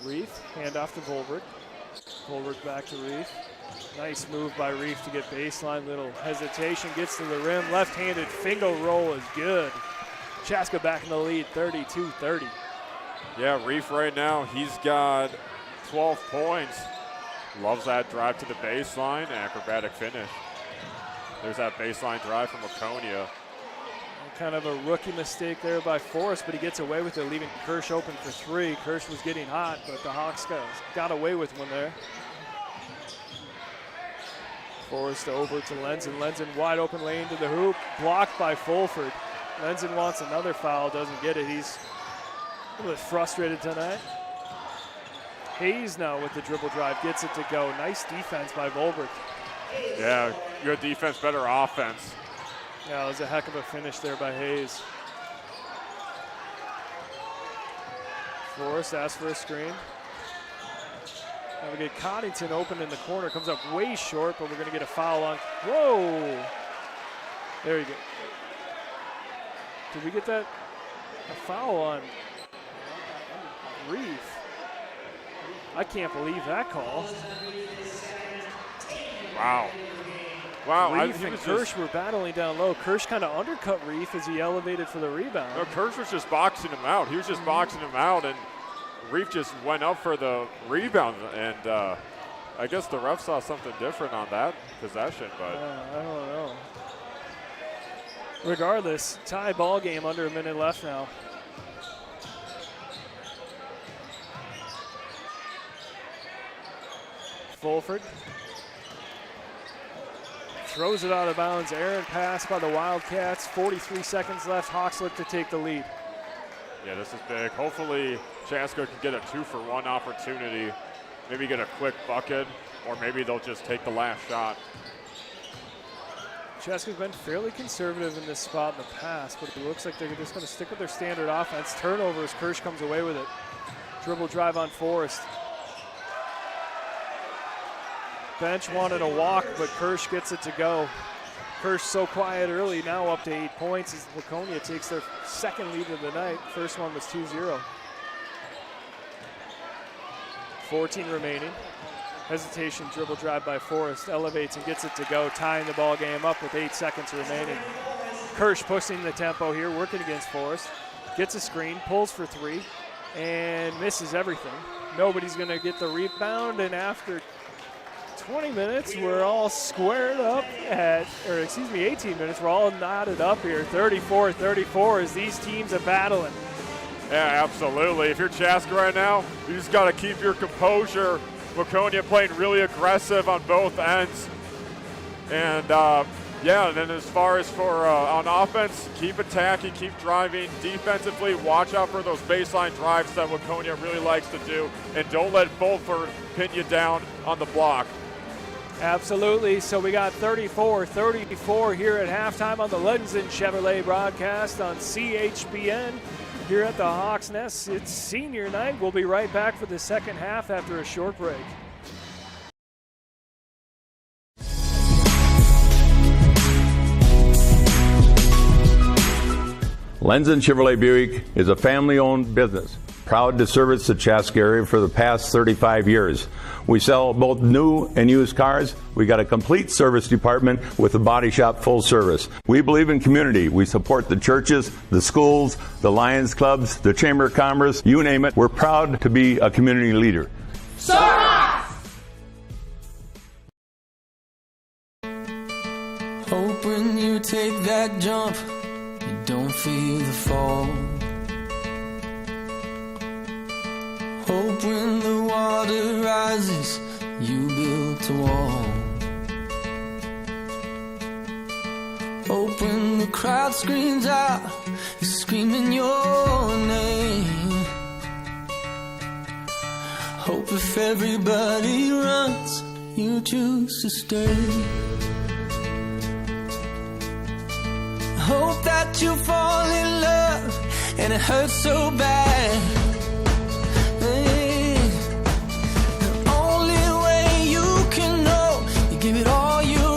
Reef, handoff to Volberg. Volberg back to Reef. Nice move by Reef to get baseline. Little hesitation, gets to the rim. Left-handed finger roll is good. Chaska back in the lead, 32-30. Yeah, Reef right now, he's got 12 points. Loves that drive to the baseline, acrobatic finish. There's that baseline drive from Waconia. Kind of a rookie mistake there by Forrest, but he gets away with it, leaving Kirsch open for 3. Kirsch was getting hot, but the Hawks got away with one there. Forrest over to Lenzen. Lenzen wide open lane to the hoop, blocked by Fulford. Lenzen wants another foul, doesn't get it. He's a little bit frustrated tonight. Hayes now with the dribble drive, gets it to go. Nice defense by Volberg. Yeah, good defense, better offense. Yeah, it was a heck of a finish there by Hayes. Forrest asks for a screen. Now we get Coddington open in the corner, comes up way short, but we're gonna get a foul on. Whoa! There you go. Did we get that? A foul on Reef. I can't believe that call. Wow. Wow, Reef and Kirsch were battling down low. Kirsch kind of undercut Reef as he elevated for the rebound. No, Kirsch was just boxing him out. He was just boxing him out, and Reef just went up for the rebound. And I guess the ref saw something different on that possession, but I don't know. Regardless, tie ball game, under a minute left now. Fulford throws it out of bounds. Errant pass by the Wildcats. 43 seconds left. Hawks look to take the lead. Yeah, this is big. Hopefully Chaska can get a 2-for-1 opportunity, maybe get a quick bucket, or maybe they'll just take the last shot. Chaska's been fairly conservative in this spot in the past, but it looks like they're just going to stick with their standard offense. Turnovers, Kirsch comes away with it. Dribble drive on Forrest. Bench wanted a walk, but Kirsch gets it to go. Kirsch so quiet early, now up to 8 points as Waconia takes their second lead of the night. First one was 2-0. 14 remaining. Hesitation, dribble drive by Forrest, elevates and gets it to go, tying the ball game up with 8 seconds remaining. Kirsch pushing the tempo here, working against Forrest. Gets a screen, pulls for 3, and misses everything. Nobody's gonna get the rebound, and after 20 minutes, we're all squared up 18 minutes, we're all knotted up here. 34-34 as these teams are battling. Yeah, absolutely. If you're Chaska right now, you just got to keep your composure. Waconia playing really aggressive on both ends. And and then as far as for on offense, keep attacking, keep driving. Defensively, watch out for those baseline drives that Waconia really likes to do. And don't let Fulford pin you down on the block. Absolutely. So we got 34-34 here at halftime on the Lenzen Chevrolet broadcast on CHBN. Here at the Hawks Nest, it's senior night. We'll be right back for the second half after a short break. Lenzen Chevrolet Buick is a family-owned business, proud to service the Chaska area for the past 35 years. We sell both new and used cars. We got a complete service department with a body shop full service. We believe in community. We support the churches, the schools, the Lions clubs, the Chamber of Commerce, you name it. We're proud to be a community leader. Hope when you take that jump, you don't feel the fall. Hope when the water rises, you built a wall. Hope when the crowd screams out, you're screaming your name. Hope if everybody runs, you choose to stay. Hope that you fall in love and it hurts so bad. The only way you can know, you give it all you have.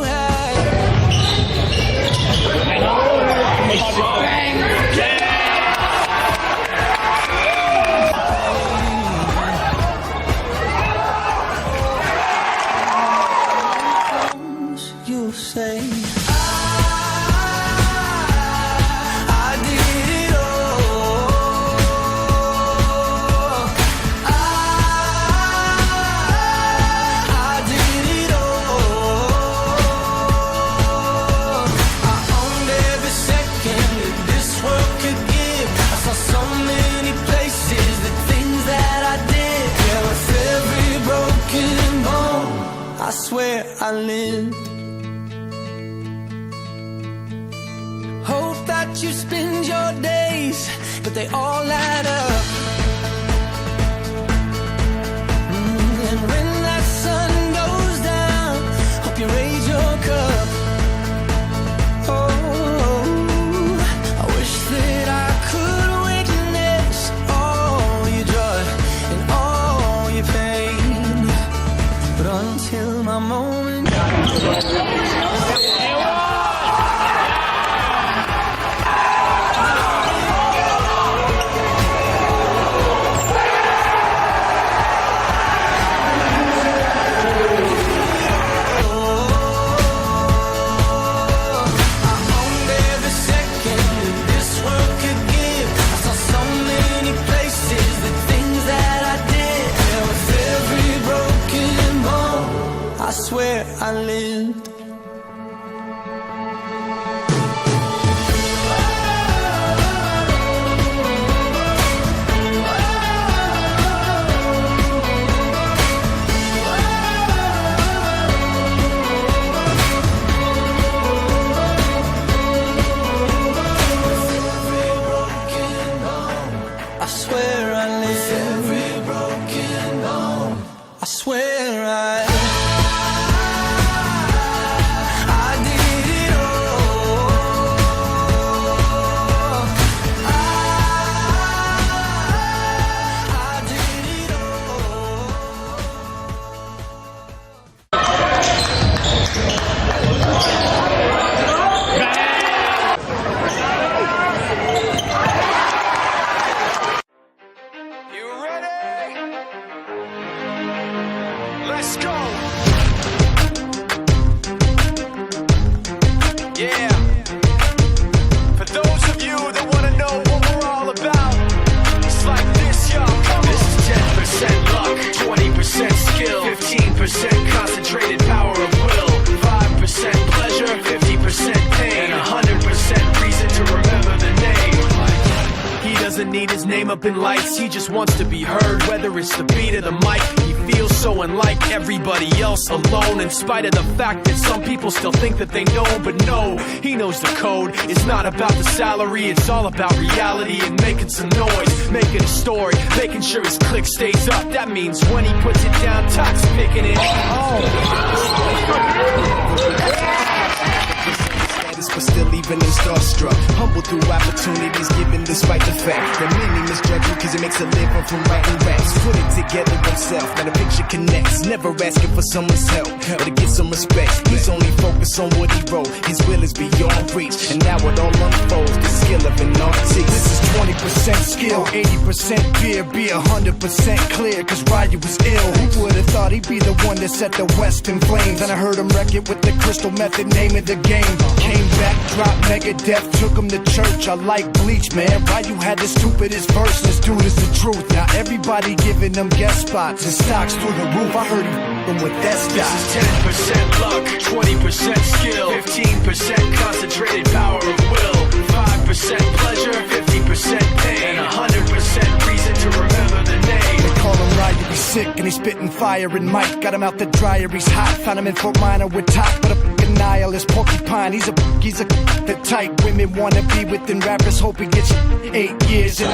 You'll say I lived. Hope that you spend your days, but they all add up. And when that sun goes down, hope you raise your cup. Oh, I wish that I could witness all your joy and all your pain, but until my moment. I lived. concentrated power of will. 5% pleasure, 50% pain, and 100% reason to remember the name. He doesn't need his name up in lights, he just wants to be heard, whether it's the beat of the mic. He feels so unlike everybody else, alone, in spite of the fact that some people still think that they know. But no, he knows the code. It's not about the salary, it's all about reality and making some noise, making a story, making sure his click stays up. That means when he puts it down, Tox picking it but still even him starstruck. Humble through opportunities given despite the fact that many misjudge him cause he makes a living from writing raps. Put it together himself, now the picture connects. Never asking for someone's help or to get some respect. He's only focused on what he wrote. His will is beyond reach, and now it all unfolds. The skill of an artist. This is 20% skill, 80% fear. Be 100% clear, cause Ryu was ill. Who would've thought he'd be the one that set the West in flames? And I heard him wreck it with the crystal method, name of the game. Came back, dropped Megadeth, took him to church. I like Bleach, man. Ryu had the stupidest verse. This dude is the truth. Now everybody giving them guest spots and stocks through the roof. I heard him with that stock. This is 10% luck, 20% skill, 15% concentrated power of will, 5% pleasure, 50% pain, and 100% reason to remember the name. They call him Ryu, he's sick and he's spitting fire and Mike. Got him out the dryer, he's hot. Found him in Fort Minor with top, but a fucking nihilist porcupine. He's a the type women wanna be within rappers. Hope he gets 8 years in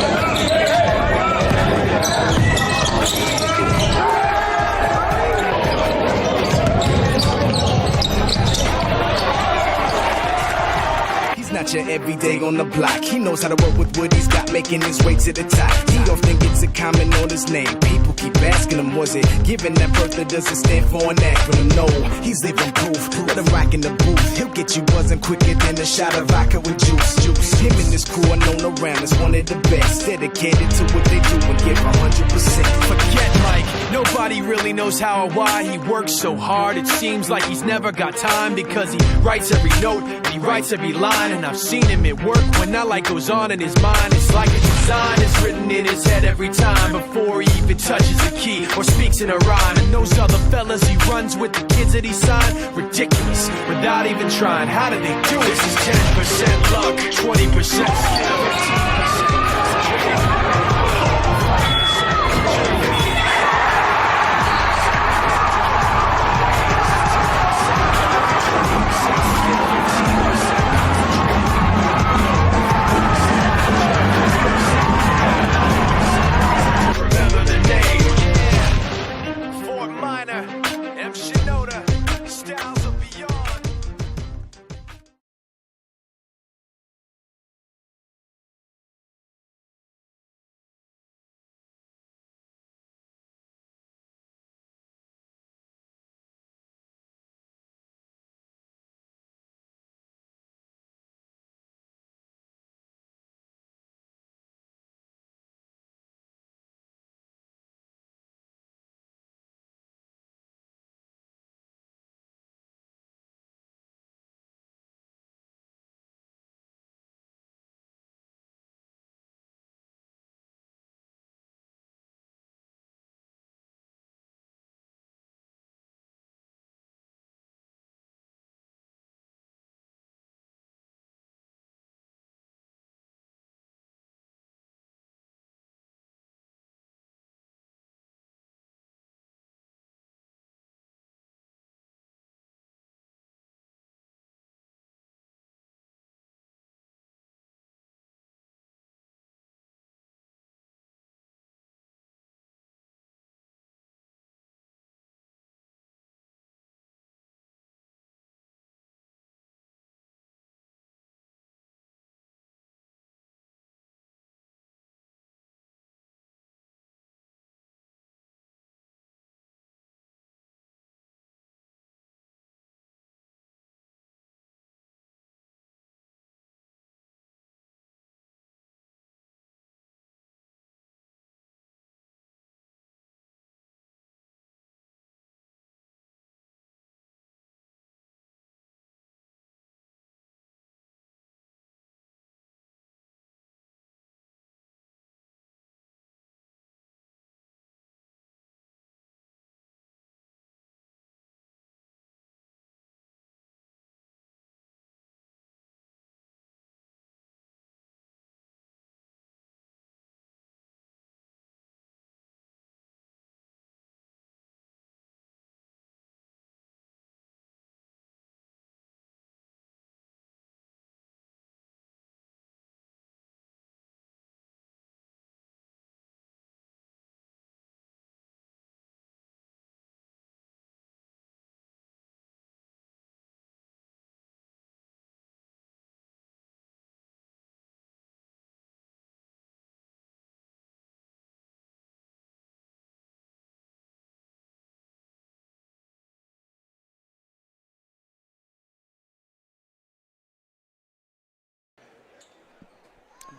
not your everyday on the block. He knows how to work with what he's got, making his way to the top. He often gets a comment on his name. People keep asking him, was it given that birth that doesn't stand for an acronym? No, he's living proof. Let him rock in the booth. He'll get you buzzing quicker than a shot of vodka with juice. Him and his crew are known around as one of the best. Dedicated to what they do and give 100%. Forget Mike, nobody really knows how or why he works so hard. It seems like he's never got time because he writes every note and he writes every line. And I've seen him at work when that light goes on in his mind. It's like a design is written in his head every time before he even touches a key or speaks in a rhyme. And those other fellas he runs with, the kids that he signed, ridiculous, without even trying. How do they do it? This is 10% luck, 20% skill, 15%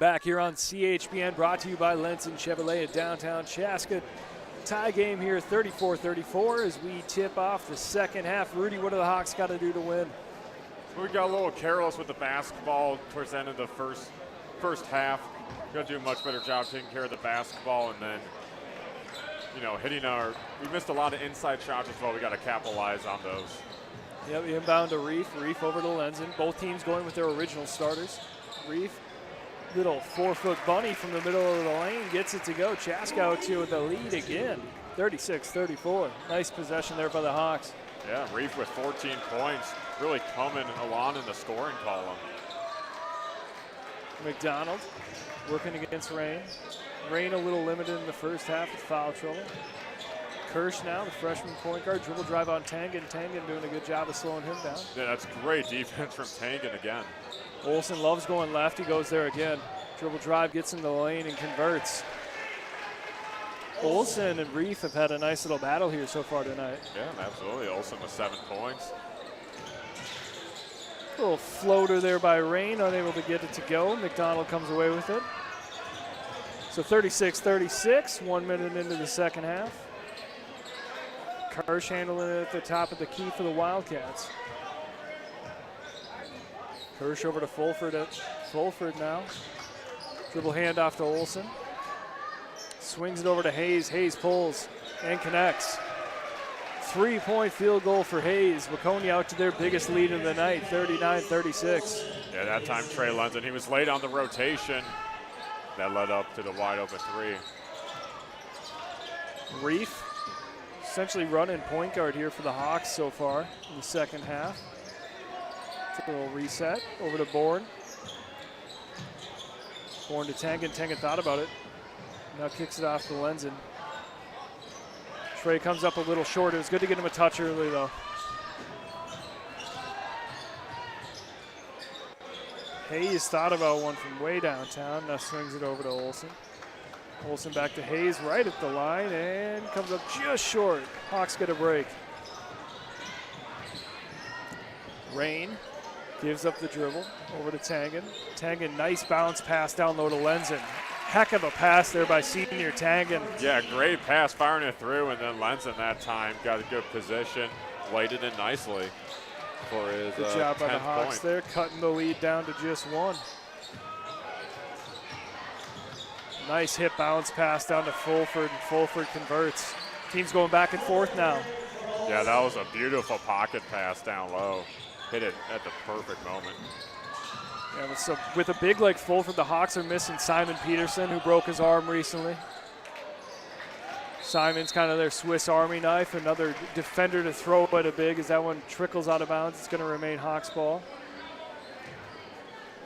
Back here on CHBN, brought to you by Lenson Chevrolet at downtown Chaska. Tie game here, 34-34, as we tip off the second half. Rudy, what do the Hawks got to do to win? We got a little careless with the basketball towards the end of the first half. Got to do a much better job taking care of the basketball, and then, hitting we missed a lot of inside shots as well. We got to capitalize on those. Yep, inbound to Reef over to Lenzen. Both teams going with their original starters. Reef, little 4-foot bunny from the middle of the lane, gets it to go. Chaska out here with the lead again, 36-34. Nice possession there by the Hawks. Yeah, Reef with 14 points, really coming along in the scoring column. McDonald working against Rain. Rain a little limited in the first half with foul trouble. Kirsch now, the freshman point guard, dribble drive on Tangen. Tangen doing a good job of slowing him down. Yeah, that's great defense from Tangen again. Olsen loves going left. He goes there again. Dribble drive, gets in the lane and converts. Olsen and Reef have had a nice little battle here so far tonight. Yeah, absolutely. Olsen with 7 points. Little floater there by Rain, unable to get it to go. McDonald comes away with it. So 36-36, 1 minute into the second half. Kirsch handling it at the top of the key for the Wildcats. Kirsch over to Fulford now. Dribble handoff to Olsen. Swings it over to Hayes. Hayes pulls and connects. 3-point field goal for Hayes. Waconia out to their biggest lead of the night, 39-36. Yeah, that time Trey Lenzen, he was late on the rotation. That led up to the wide open 3. Reef essentially running point guard here for the Hawks so far in the second half. It's a little reset over to Bourne. Bourne to Tangen. Tangen thought about it. Now kicks it off to Lenzen. Trey comes up a little short. It was good to get him a touch early, though. Hayes thought about one from way downtown. Now swings it over to Olsen. Olsen back to Hayes right at the line and comes up just short. Hawks get a break. Rain gives up the dribble over to Tangen. Tangen, nice bounce pass down low to Lenzen. Heck of a pass there by senior Tangen. Yeah, great pass, firing it through, and then Lenzen that time got a good position, laid it in nicely for his good job by the 10th Hawks point. there, cutting the lead down to just 1. Nice hit bounce pass down to Fulford, and Fulford converts. Team's going back and forth now. Yeah, that was a beautiful pocket pass down low. Hit it at the perfect moment. Yeah, so with a big like Fulford, the Hawks are missing Simon Peterson, who broke his arm recently. Simon's kind of their Swiss Army knife, another defender to throw at a big. As that one trickles out of bounds, it's going to remain Hawks ball.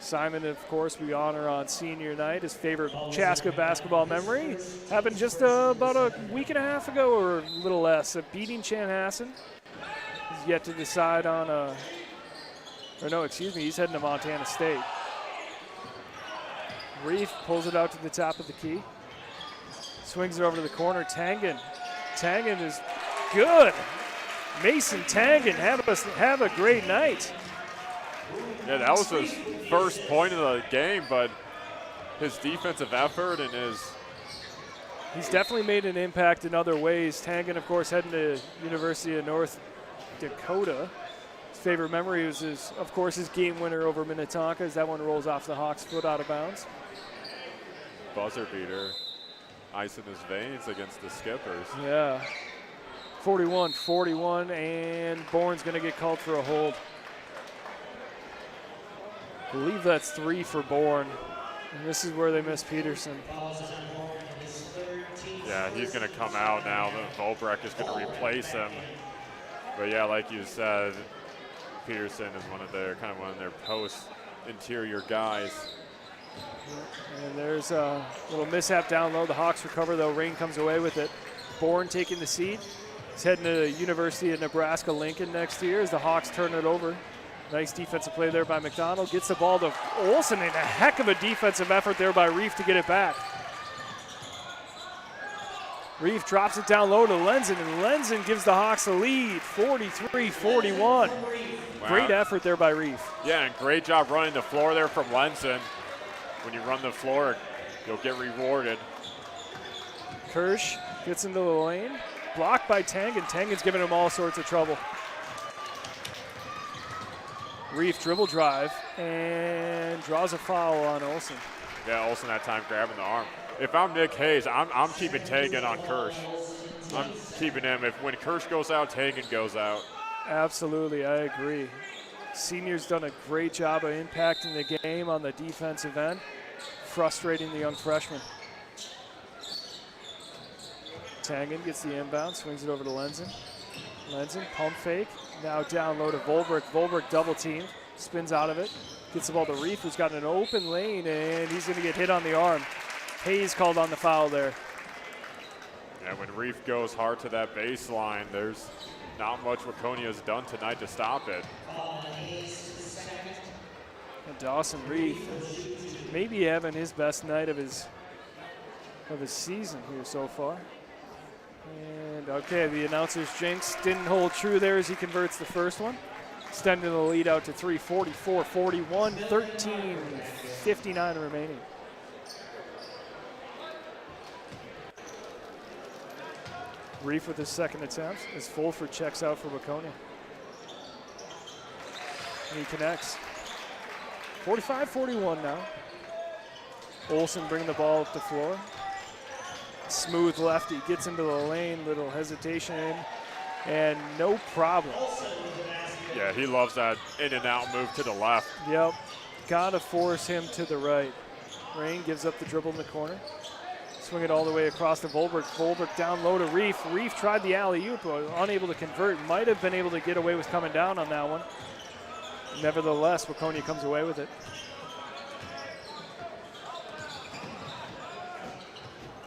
Simon, of course, we honor on senior night, his favorite Chaska basketball memory. Happened just about a week and a half ago, or a little less, beating Chanhassen. He's yet to decide on he's heading to Montana State. Reef pulls it out to the top of the key. Swings it over to the corner. Tangen. Tangen is good. Mason Tangen, have a great night. Yeah, that was his first point of the game, but his defensive effort and He's definitely made an impact in other ways. Tangen, of course, heading to University of North Dakota. His favorite memory was, his game winner over Minnetonka as that one rolls off the Hawks' foot out of bounds. buzzer beater. Ice in his veins against the Skippers. Yeah. 41-41, and Bourne's going to get called for a hold. I believe that's 3 for Bourne. And this is where they miss Peterson. Yeah, he's going to come out now. Volbrecht is going to replace him. But yeah, like you said, Peterson is one of their post interior guys. And there's a little mishap down low. The Hawks recover, though. Rain comes away with it. Bourne taking the seat. He's heading to the University of Nebraska-Lincoln next year as the Hawks turn it over. Nice defensive play there by McDonald. Gets the ball to Olsen, and a heck of a defensive effort there by Reef to get it back. Reef drops it down low to Lenzen, and Lenzen gives the Hawks a lead, 43-41. Wow. Great effort there by Reef. Yeah, and great job running the floor there from Lenzen. when you run the floor, you'll get rewarded. Kirsch gets into the lane, blocked by Tangen. Tangen's giving him all sorts of trouble. Reef dribble drive and draws a foul on Olsen. Yeah, Olsen that time grabbing the arm. If I'm Nick Hayes, I'm keeping Tangen on Kirsch. I'm keeping him. If when Kirsch goes out, Tangen goes out. Absolutely, I agree. Senior's done a great job of impacting the game on the defensive end, frustrating the young freshman. Tangen gets the inbound, swings it over to Lenzen. Lenzen, pump fake, now down low to Volberg. Volberg double teamed, spins out of it, gets the ball to Reef, who's got an open lane, and he's going to get hit on the arm. Hayes called on the foul there. Yeah, when Reef goes hard to that baseline, there's not much Waconia has done tonight to stop it. And Dawson Reef maybe having his best night of his season here so far. And okay, the announcer's jinx didn't hold true there as he converts the first one. Extending the lead out to 3, 44-41, 13:59 remaining. Reef with his second attempt as Fulford checks out for Waconia. And he connects. 45-41 now. Olsen bringing the ball up the floor. Smooth lefty, gets into the lane, little hesitation, and no problem. Yeah, he loves that in and out move to the left. Yep, gotta force him to the right. Rain gives up the dribble in the corner. Swing it all the way across to Volberg. Volberg down low to Reef. Reef tried the alley-oop, unable to convert. Might have been able to get away with coming down on that one. Nevertheless, Waconia comes away with it.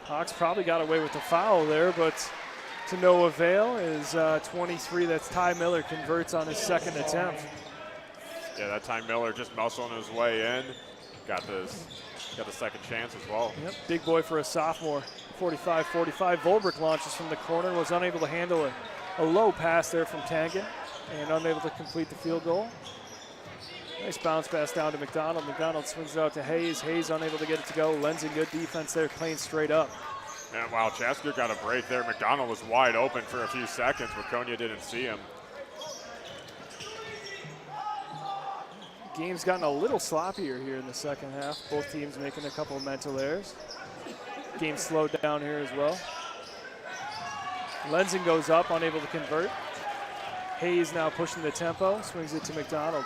Hawks probably got away with the foul there, but to no avail is 23. That's Ty Miller converts on his second attempt. Yeah, that time Miller just muscling his way in. Got the second chance as well. Yep, big boy for a sophomore. 45-45. Volberg launches from the corner, was unable to handle a low pass there from Tangen and unable to complete the field goal. Nice bounce pass down to McDonald. McDonald swings it out to Hayes. Hayes unable to get it to go. Lenzen, good defense there, playing straight up. And wow, Chaska got a break there. McDonald was wide open for a few seconds. Waconia didn't see him. Game's gotten a little sloppier here in the second half. Both teams making a couple of mental errors. Game slowed down here as well. Lenzen goes up, unable to convert. Hayes now pushing the tempo, swings it to McDonald.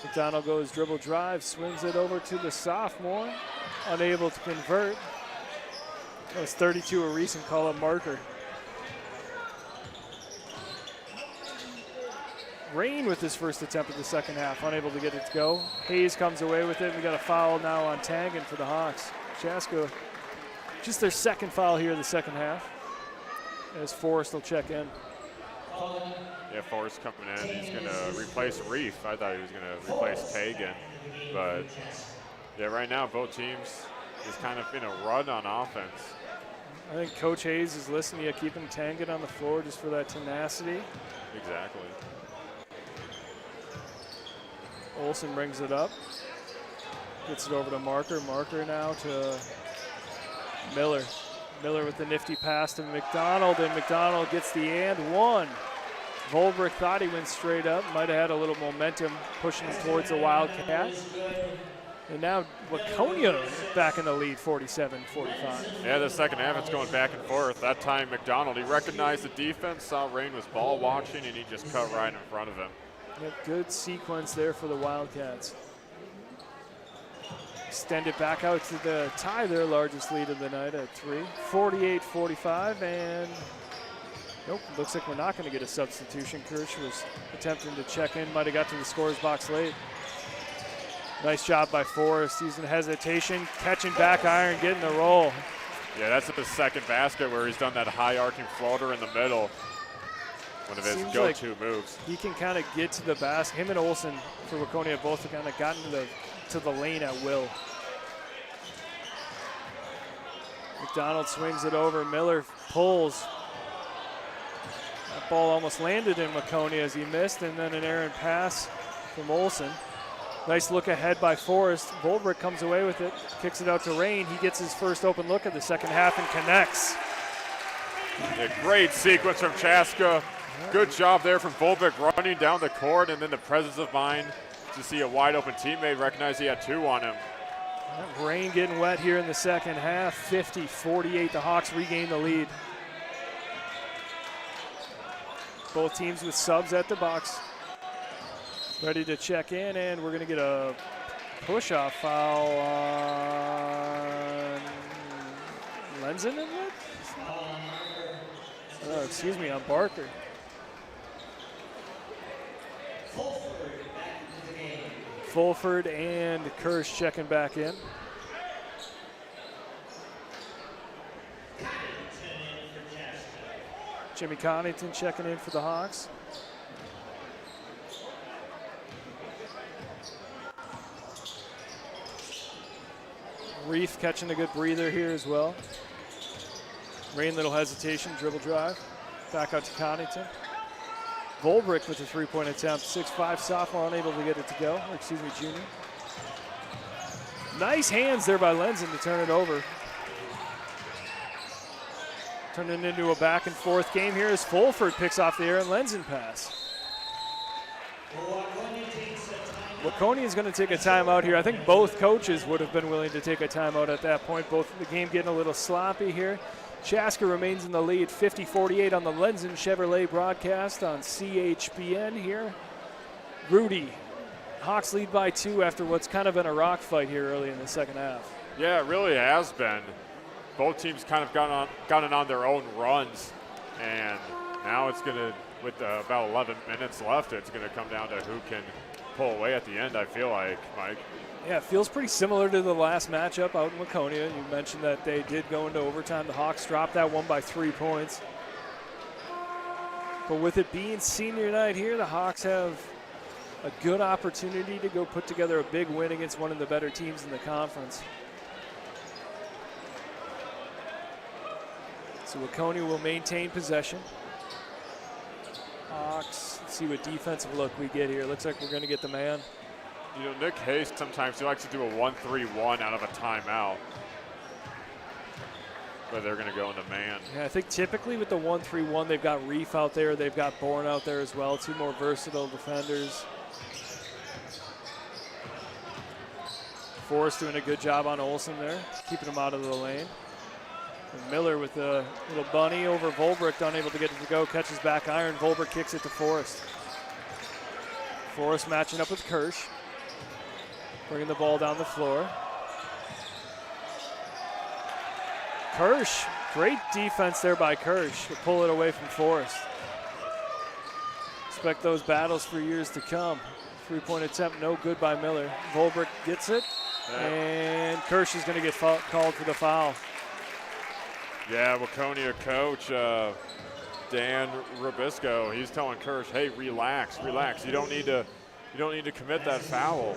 McDonald goes dribble drive, swings it over to the sophomore, unable to convert. That was 32, a recent call-up marker. Rain with his first attempt at the second half, unable to get it to go. Hayes comes away with it. We got a foul now on Tangen for the Hawks. Chaska, just their second foul here in the second half. As Forrest will check in. Yeah, Forrest coming in. He's going to replace Reef. I thought he was going to replace Tangen. But yeah, right now both teams is kind of in a run on offense. I think Coach Hayes is listening to keeping Tangen on the floor just for that tenacity. Exactly. Olsen brings it up. Gets it over to Marker. Marker now to Miller. Miller with the nifty pass to McDonald, and McDonald gets the and one. Volberg thought he went straight up. Might have had a little momentum pushing towards the Wildcat. And now Waconia back in the lead, 47-45. Yeah, the second half it's going back and forth. That time McDonald, he recognized the defense, saw Rain was ball watching, and he just cut right in front of him. Yep, good sequence there for the Wildcats. Extend it back out to the tie their largest lead of the night at 3. 48-45, and nope, looks like we're not going to get a substitution. Kirsch was attempting to check in, might have got to the scorer's box late. Nice job by Forrest, using hesitation, catching back iron, getting the roll. Yeah, that's at the second basket where he's done that high arcing floater in the middle. One of his go-to moves. He can kind of get to the basket. Him and Olsen for Waconia both have kind of gotten to the lane at will. McDonald swings it over. Miller pulls. That ball almost landed in Waconia as he missed, and then an errant pass from Olsen. Nice look ahead by Forrest. Volbrick comes away with it, kicks it out to Rain. He gets his first open look at the second half and connects. A great sequence from Chaska. Good job there from Volbrick running down the court, and then the presence of mind to see a wide open teammate recognize he had 2 on him. Rain getting wet here in the second half. 50-48, the Hawks regain the lead. Both teams with subs at the box. Ready to check in, and we're going to get a push-off foul on Lenzen, isn't it? Oh, excuse me, on Barker. Fulford and Kirsch checking back in. Jimmy Connaughton checking in for the Hawks. Reef catching a good breather here as well. Rain, little hesitation, dribble drive. Back out to Connaughton. Volbrick with a 3-point attempt. 6'5" sophomore, unable to get it to go. Or excuse me, junior. Nice hands there by Lenzen to turn it over. Turning into a back and forth game here as Fulford picks off the Aaron Lenzen pass. Waconia is going to take a timeout here. I think both coaches would have been willing to take a timeout at that point. Both the game getting a little sloppy here. Chaska remains in the lead, 50-48 on the Lenzen Chevrolet broadcast on CHBN here. Rudy, Hawks lead by 2 after what's kind of been a rock fight here early in the second half. Yeah, it really has been. Both teams kind of gotten on their own runs, and now it's going to, with about 11 minutes left, it's going to come down to who can pull away at the end, I feel like, Mike. Yeah, it feels pretty similar to the last matchup out in Waconia. You mentioned that they did go into overtime. The Hawks dropped that one by 3 points. But with it being senior night here, the Hawks have a good opportunity to go put together a big win against one of the better teams in the conference. So Waconia will maintain possession. Hawks, let's see what defensive look we get here. Looks like we're going to get the man. You know, Nick Hayes, sometimes he likes to do a 1-3-1 out of a timeout. But they're going to go into man. Yeah, I think typically with the 1-3-1, they've got Reef out there. They've got Bourne out there as well. 2 more versatile defenders. Forrest doing a good job on Olsen there, keeping him out of the lane. And Miller with a little bunny over Volbrick, unable to get it to go. Catches back iron. Volbrick kicks it to Forrest. Forrest matching up with Kirsch. Bringing the ball down the floor. Kirsch, great defense there by Kirsch to pull it away from Forrest. Expect those battles for years to come. 3-point attempt, no good by Miller. Volbrick gets it, and Kirsch is going to get called for the foul. Yeah, Waconia coach Dan Rubisco, he's telling Kirsch, hey, relax. You don't need to commit that foul.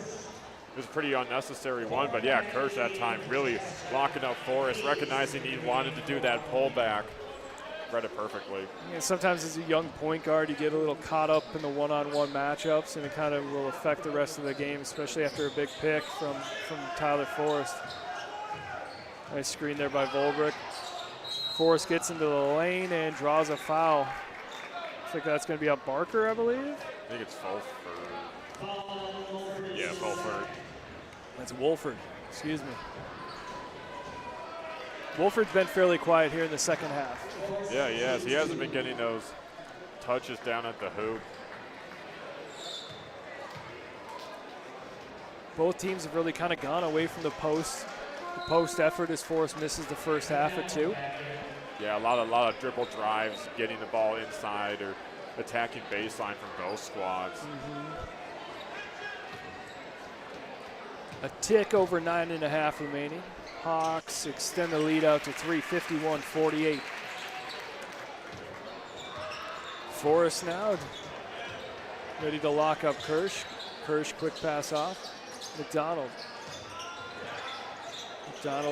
It was a pretty unnecessary one, but yeah, Kirsch that time really locking up Forrest, recognizing he wanted to do that pullback. Read it perfectly. Yeah, sometimes as a young point guard, you get a little caught up in the one-on-one matchups, and it kind of will affect the rest of the game, especially after a big pick from Tyler Forrest. Nice screen there by Volbrick. Forrest gets into the lane and draws a foul. I think that's going to be on Barker, I believe. I think it's Fulford. Yeah, Fulford. That's Wolford, excuse me. Wolford's been fairly quiet here in the second half. Yeah, he has. He hasn't been getting those touches down at the hoop. Both teams have really kind of gone away from the post. The post effort as Forrest misses the first half or 2. Yeah, a lot of dribble drives, getting the ball inside or attacking baseline from both squads. A tick over 9.5 remaining. Hawks extend the lead out to 3, 51-48. Forrest now ready to lock up Kirsch. Kirsch quick pass off. McDonald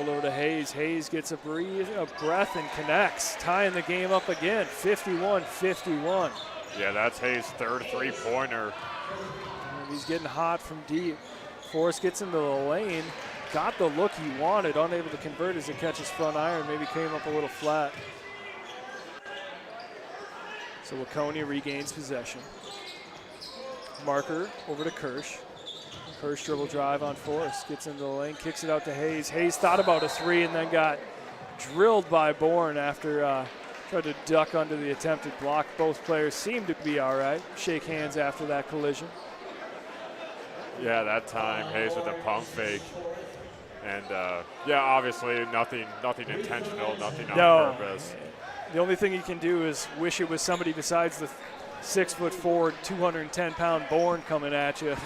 over to Hayes. Hayes gets a breath and connects, tying the game up again, 51-51. Yeah, that's Hayes' third three-pointer. And he's getting hot from deep. Forrest gets into the lane, got the look he wanted, unable to convert as it catches front iron, maybe came up a little flat. So Waconia regains possession. Marker over to Kirsch. Kirsch dribble drive on Forrest, gets into the lane, kicks it out to Hayes. Hayes thought about a three and then got drilled by Bourne after tried to duck under the attempted block. Both players seemed to be all right. Shake hands after that collision. Yeah, that time Hayes with a pump fake. And yeah, obviously nothing intentional, nothing on purpose. The only thing you can do is wish it was somebody besides the 6'4", 210-pound Bourne coming at you.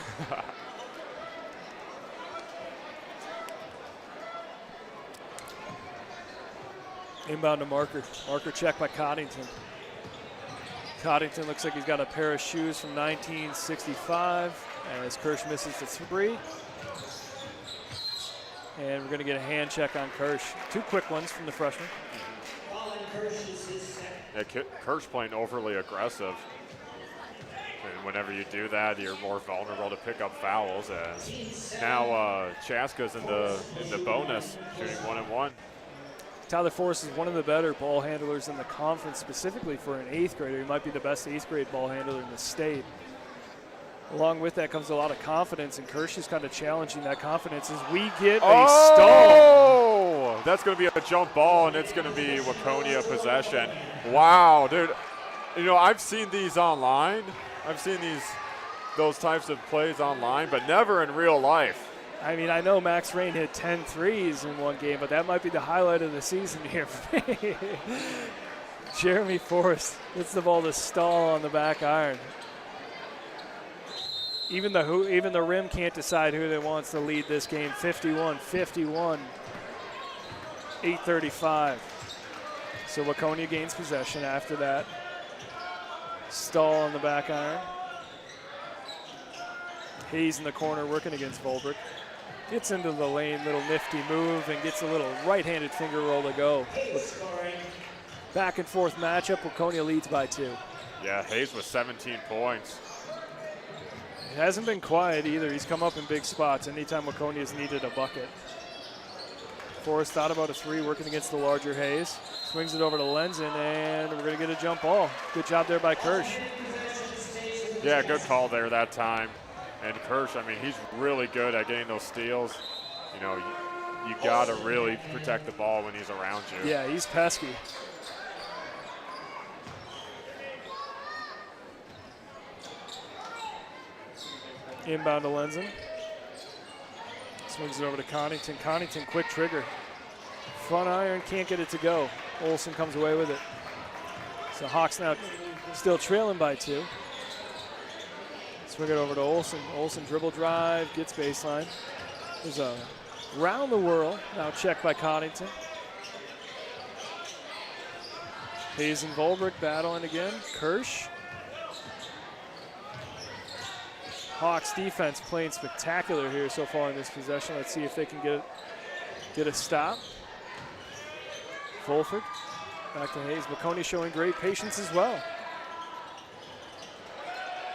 Inbound to Marker. Marker checked by Coddington. Coddington looks like he's got a pair of shoes from 1965 as Kirsch misses the three. And we're going to get a hand check on Kirsch. Two quick ones from the freshman. Yeah, Kirsch playing overly aggressive. And whenever you do that, you're more vulnerable to pick up fouls. And now Chaska's in the bonus, shooting 1-1. Tyler Forrest is one of the better ball handlers in the conference, specifically for an 8th grader. He might be the best 8th grade ball handler in the state. Along with that comes a lot of confidence, and Kirsch is kind of challenging that confidence as we get a stall. Oh, that's going to be a jump ball, and it's going to be Waconia possession. Wow, dude. You know, I've seen these online. I've seen those types of plays online, but never in real life. I mean, I know Max Rain hit 10 threes in one game, but that might be the highlight of the season here for me. Jeremy Forrest gets the ball to Stahl on the back iron. Even the rim can't decide who they wants to lead this game. 51-51, 8:35. So Waconia gains possession after that. Stahl on the back iron. Hayes in the corner working against Volbrick. Gets into the lane, little nifty move, and gets a little right-handed finger roll to go. Back and forth matchup, Waconia leads by 2. Yeah, Hayes with 17 points. It hasn't been quiet either. He's come up in big spots anytime Waconia's needed a bucket. Forrest thought about a three, working against the larger Hayes. Swings it over to Lenzen, and we're going to get a jump ball. Good job there by Kirsch. Yeah, good call there that time. And Kirsch, I mean, he's really good at getting those steals. You know, you got to really protect the ball when he's around you. Yeah, he's pesky. Inbound to Lenzen. Swings it over to Connington. Connington, quick trigger. Front iron, can't get it to go. Olsen comes away with it. So Hawks now still trailing by 2. Swing it over to Olsen. Olsen dribble drive, gets baseline. There's a round the whirl, now checked by Coddington. Hayes and Volbrick battling again. Kirsch. Hawks defense playing spectacular here so far in this possession. Let's see if they can get a stop. Fulford back to Hayes. Waconia showing great patience as well.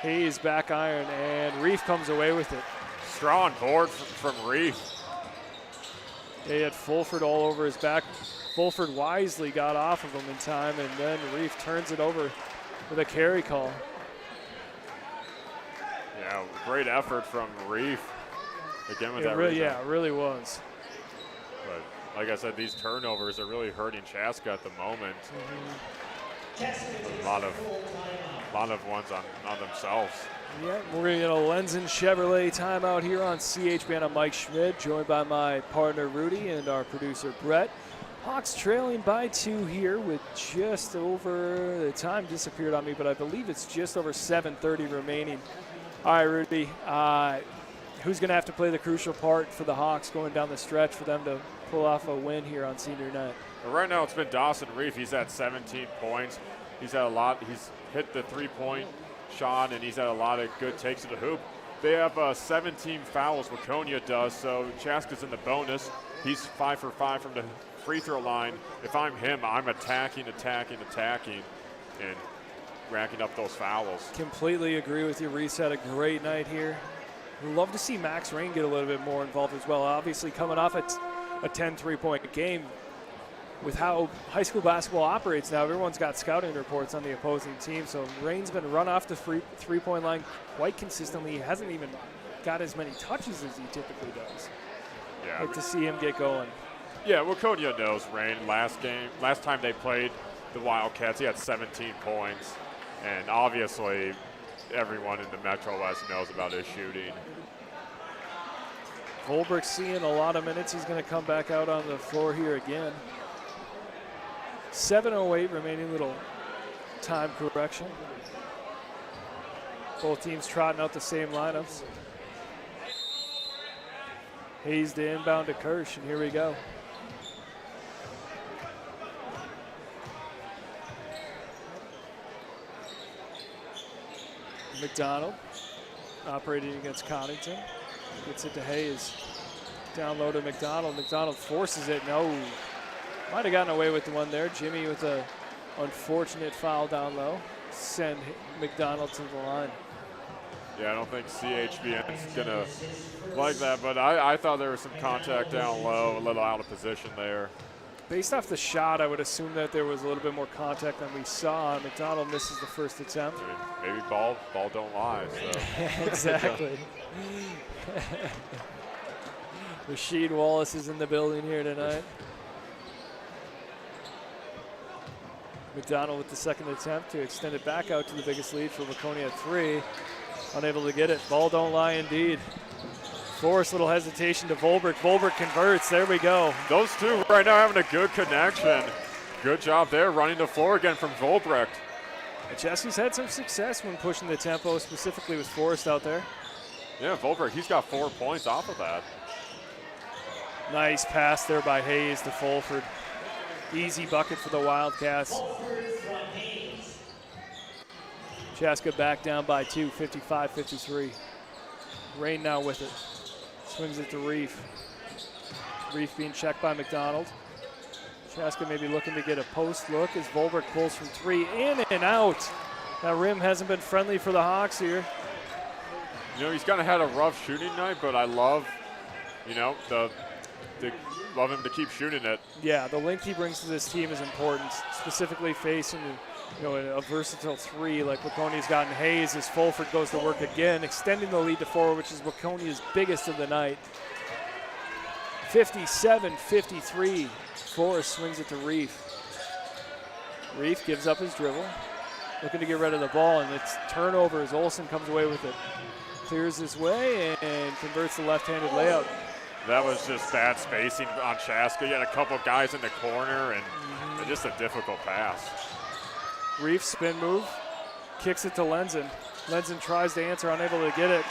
Hayes back iron, and Reef comes away with it. Strong board from Reef. They had Fulford all over his back. Fulford wisely got off of him in time, and then Reef turns it over with a carry call. Yeah, great effort from Reef. Again with that really, yeah, it really was. But like I said, these turnovers are really hurting Chaska at the moment. A lot of ones on themselves. Yeah, we're going to get a Lenzen Chevrolet timeout here on CHBN. I'm Mike Schmidt, joined by my partner Rudy and our producer Brett. Hawks trailing by 2 here with just over, the time disappeared on me, but I believe it's just over 7:30 remaining. All right, Rudy, who's going to have to play the crucial part for the Hawks going down the stretch for them to pull off a win here on senior night? Well, right now it's been Dawson Reef. He's at 17 points. He's had a lot. He's hit the three-point shot, and he's had a lot of good takes to the hoop. They have 17 fouls, Waconia does, so Chaska's in the bonus. He's 5 for 5 from the free throw line. If I'm him, I'm attacking, and racking up those fouls. Completely agree with you. Reese had a great night here. We'd love to see Max Rain get a little bit more involved as well. Obviously, coming off a 10 3-point game, with how high school basketball operates now, everyone's got scouting reports on the opposing team. So Rain's been run off the three-point line quite consistently. He hasn't even got as many touches as he typically does. Yeah. Like to see him get going. Yeah, Waconia knows Rain. Last time they played the Wildcats, he had 17 points. And obviously, everyone in the Metro West knows about his shooting. Volberg's seeing a lot of minutes. He's going to come back out on the floor here again. 7:08 remaining, little time correction. Both teams trotting out the same lineups. Hayes to inbound to Kirsch, and here we go. McDonald operating against Connington. Gets it to Hayes. Down low to McDonald. McDonald forces it. No. Might have gotten away with the one there. Jimmy with a unfortunate foul down low. Send McDonald to the line. Yeah, I don't think CHBN's going to like that, but I thought there was some contact down low, a little out of position there. Based off the shot, I would assume that there was a little bit more contact than we saw. McDonald misses the first attempt. I mean, maybe ball don't lie. So. Exactly. Rasheed Wallace is in the building here tonight. McDonald with the second attempt to extend it back out to the biggest lead for Waconia at 3. Unable to get it. Ball don't lie indeed. Forrest, little hesitation to Volberg. Volberg converts. There we go. Those two right now having a good connection. Good job there, running the floor again from Volbrecht. Chaska's had some success when pushing the tempo, specifically with Forrest out there. Yeah, Volbrecht, he's got 4 points off of that. Nice pass there by Hayes to Fulford. Easy bucket for the Wildcats. Chaska back down by 2, 55-53. Rain now with it. Swings it to Reef. Reef being checked by McDonald. Chaska maybe looking to get a post look as Volberg pulls from 3, in and out. That rim hasn't been friendly for the Hawks here. You know, he's kind of had a rough shooting night, but I love, you know, love him to keep shooting it. Yeah, the length he brings to this team is important, specifically facing a versatile 3 like Waconia's gotten Hayes as Fulford goes to work again, extending the lead to 4, which is Waconia's biggest of the night. 57-53. Forrest swings it to Reef. Reef gives up his dribble, looking to get rid of the ball, and it's turnover as Olsen comes away with it. Clears his way and converts the left-handed layup. That was just bad spacing on Chaska. You had a couple guys in the corner and just a difficult pass. Reef spin move, kicks it to Lenzen. Lenzen tries to answer, unable to get it.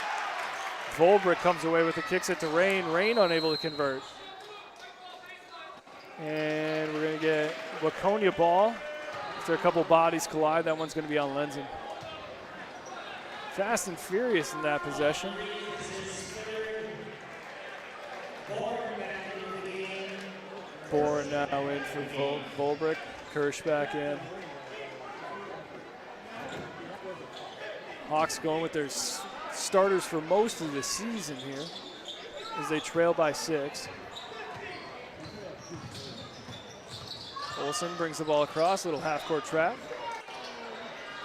Volbrick comes away with it, kicks it to Rain. Rain unable to convert. And we're going to get Waconia ball. After a couple bodies collide, that one's going to be on Lenzen. Fast and furious in that possession. Bourne now in for Volbrick. Kirsch back in. Hawks going with their starters for most of the season here as they trail by 6. Olsen brings the ball across, little half-court trap.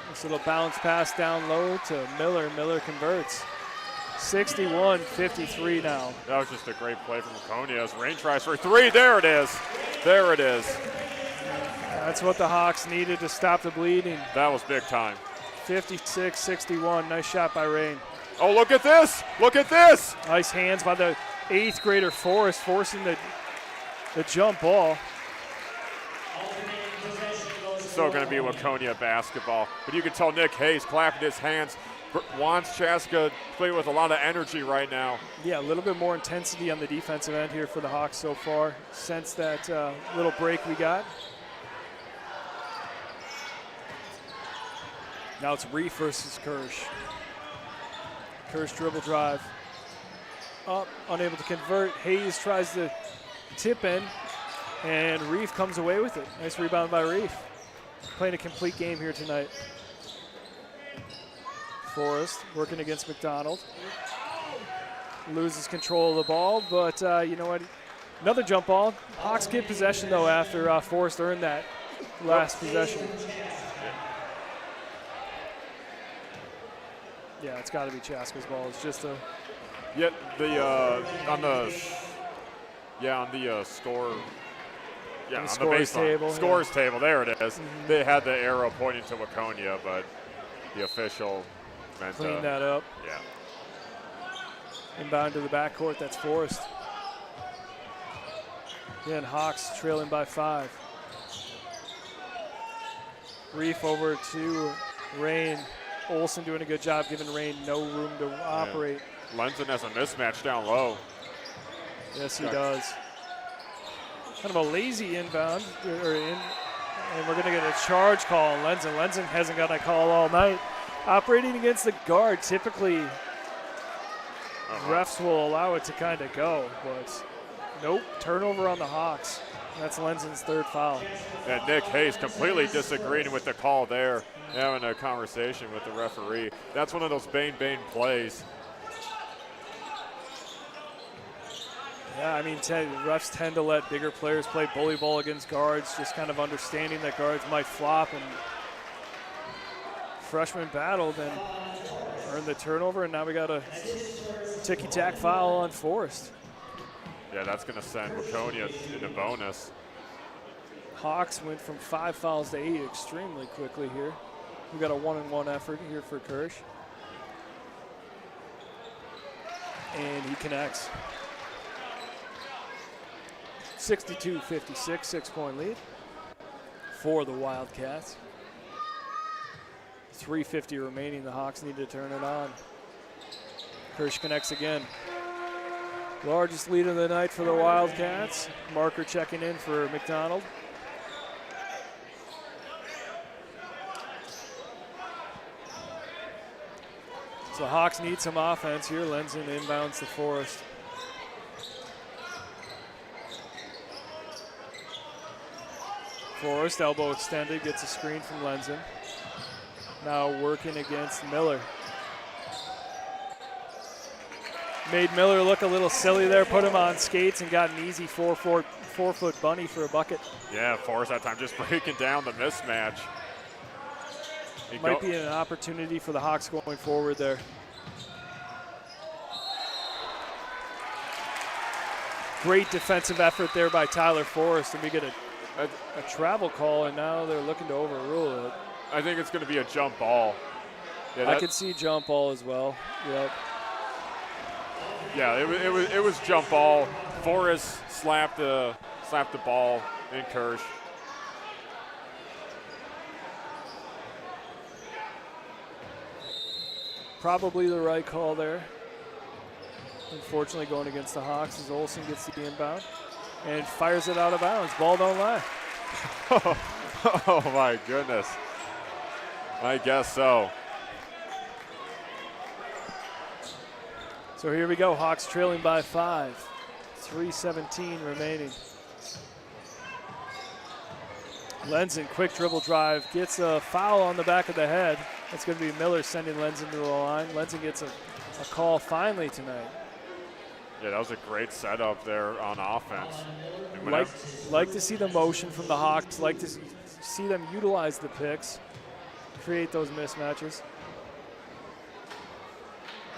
This little bounce pass down low to Miller. Miller converts. 61-53 now. That was just a great play from Waconia as Rain tries for 3. There it is. There it is. That's what the Hawks needed to stop the bleeding. That was big time. 56-61. Nice shot by Rain. Oh, look at this. Look at this. Nice hands by the 8th grader Forrest, forcing the jump ball. Still going to be Waconia basketball. But you can tell Nick Hayes clapping his hands. Wants Chaska to play with a lot of energy right now. Yeah, a little bit more intensity on the defensive end here for the Hawks so far since that little break we got. Now it's Reef versus Kirsch. Kirsch dribble drive. Up, unable to convert. Hayes tries to tip in, and Reef comes away with it. Nice rebound by Reef. Playing a complete game here tonight. Forrest working against McDonald. loses control of the ball, but you know what? Another jump ball. Hawks get possession, though, after Forrest earned that last possession. Yeah, it's got to be Chaska's ball. It's just a... Yeah, on the score... Yeah, on the scores baseline. table. Scores table, there it is. They had the arrow pointing to Waconia, but the official meant to... Clean that up. Yeah. Inbound to the backcourt, that's Forrest. Again, Hawks trailing by 5. Reef over to Rain. Olsen doing a good job giving Rain no room to operate. Lenzen has a mismatch down low. Yes, he does. Kind of a lazy inbound, and we're going to get a charge call on Lenzen. Lenzen hasn't got a call all night. Operating against the guard, typically refs will allow it to kind of go, but nope, turnover on the Hawks. That's Lenzen's 3rd foul. And Nick Hayes completely disagreeing with the call there, having a conversation with the referee. That's one of those bang plays. Yeah, I mean, refs tend to let bigger players play bully ball against guards, just kind of understanding that guards might flop, and freshman battled and earned the turnover, and now we got a ticky-tack foul on Forrest. Yeah, that's going to send Waconia in a bonus. Hawks went from 5 fouls to 8 extremely quickly here. We got a 1-and-1 effort here for Kirsch. And he connects. 62-56, 6-point lead for the Wildcats. 3:50 remaining. The Hawks need to turn it on. Kirsch connects again. Largest lead of the night for the Wildcats. Marker checking in for McDonald. So the Hawks need some offense here. Lenzen inbounds to Forrest. Forrest, elbow extended, gets a screen from Lenzen. Now working against Miller. Made Miller look a little silly there, put him on skates and got an easy 4-foot bunny for a bucket. Yeah, Forrest that time just breaking down the mismatch. Might be an opportunity for the Hawks going forward there. Great defensive effort there by Tyler Forrest, and we get a travel call, and now they're looking to overrule it. I think it's going to be a jump ball. Yeah, I could see jump ball as well. Yep. Yeah, it was jump ball. Forrest slapped the ball in Kirsch. Probably the right call there. Unfortunately, going against the Hawks as Olsen gets the inbound and fires it out of bounds. Ball don't lie. Oh my goodness. I guess so. So here we go. Hawks trailing by 5. 3:17 remaining. Lenzen, quick dribble drive, gets a foul on the back of the head. That's going to be Miller sending Lenzen to the line. Lenzen gets a call finally tonight. Yeah, that was a great setup there on offense. Like to see the motion from the Hawks. Like to see them utilize the picks, create those mismatches.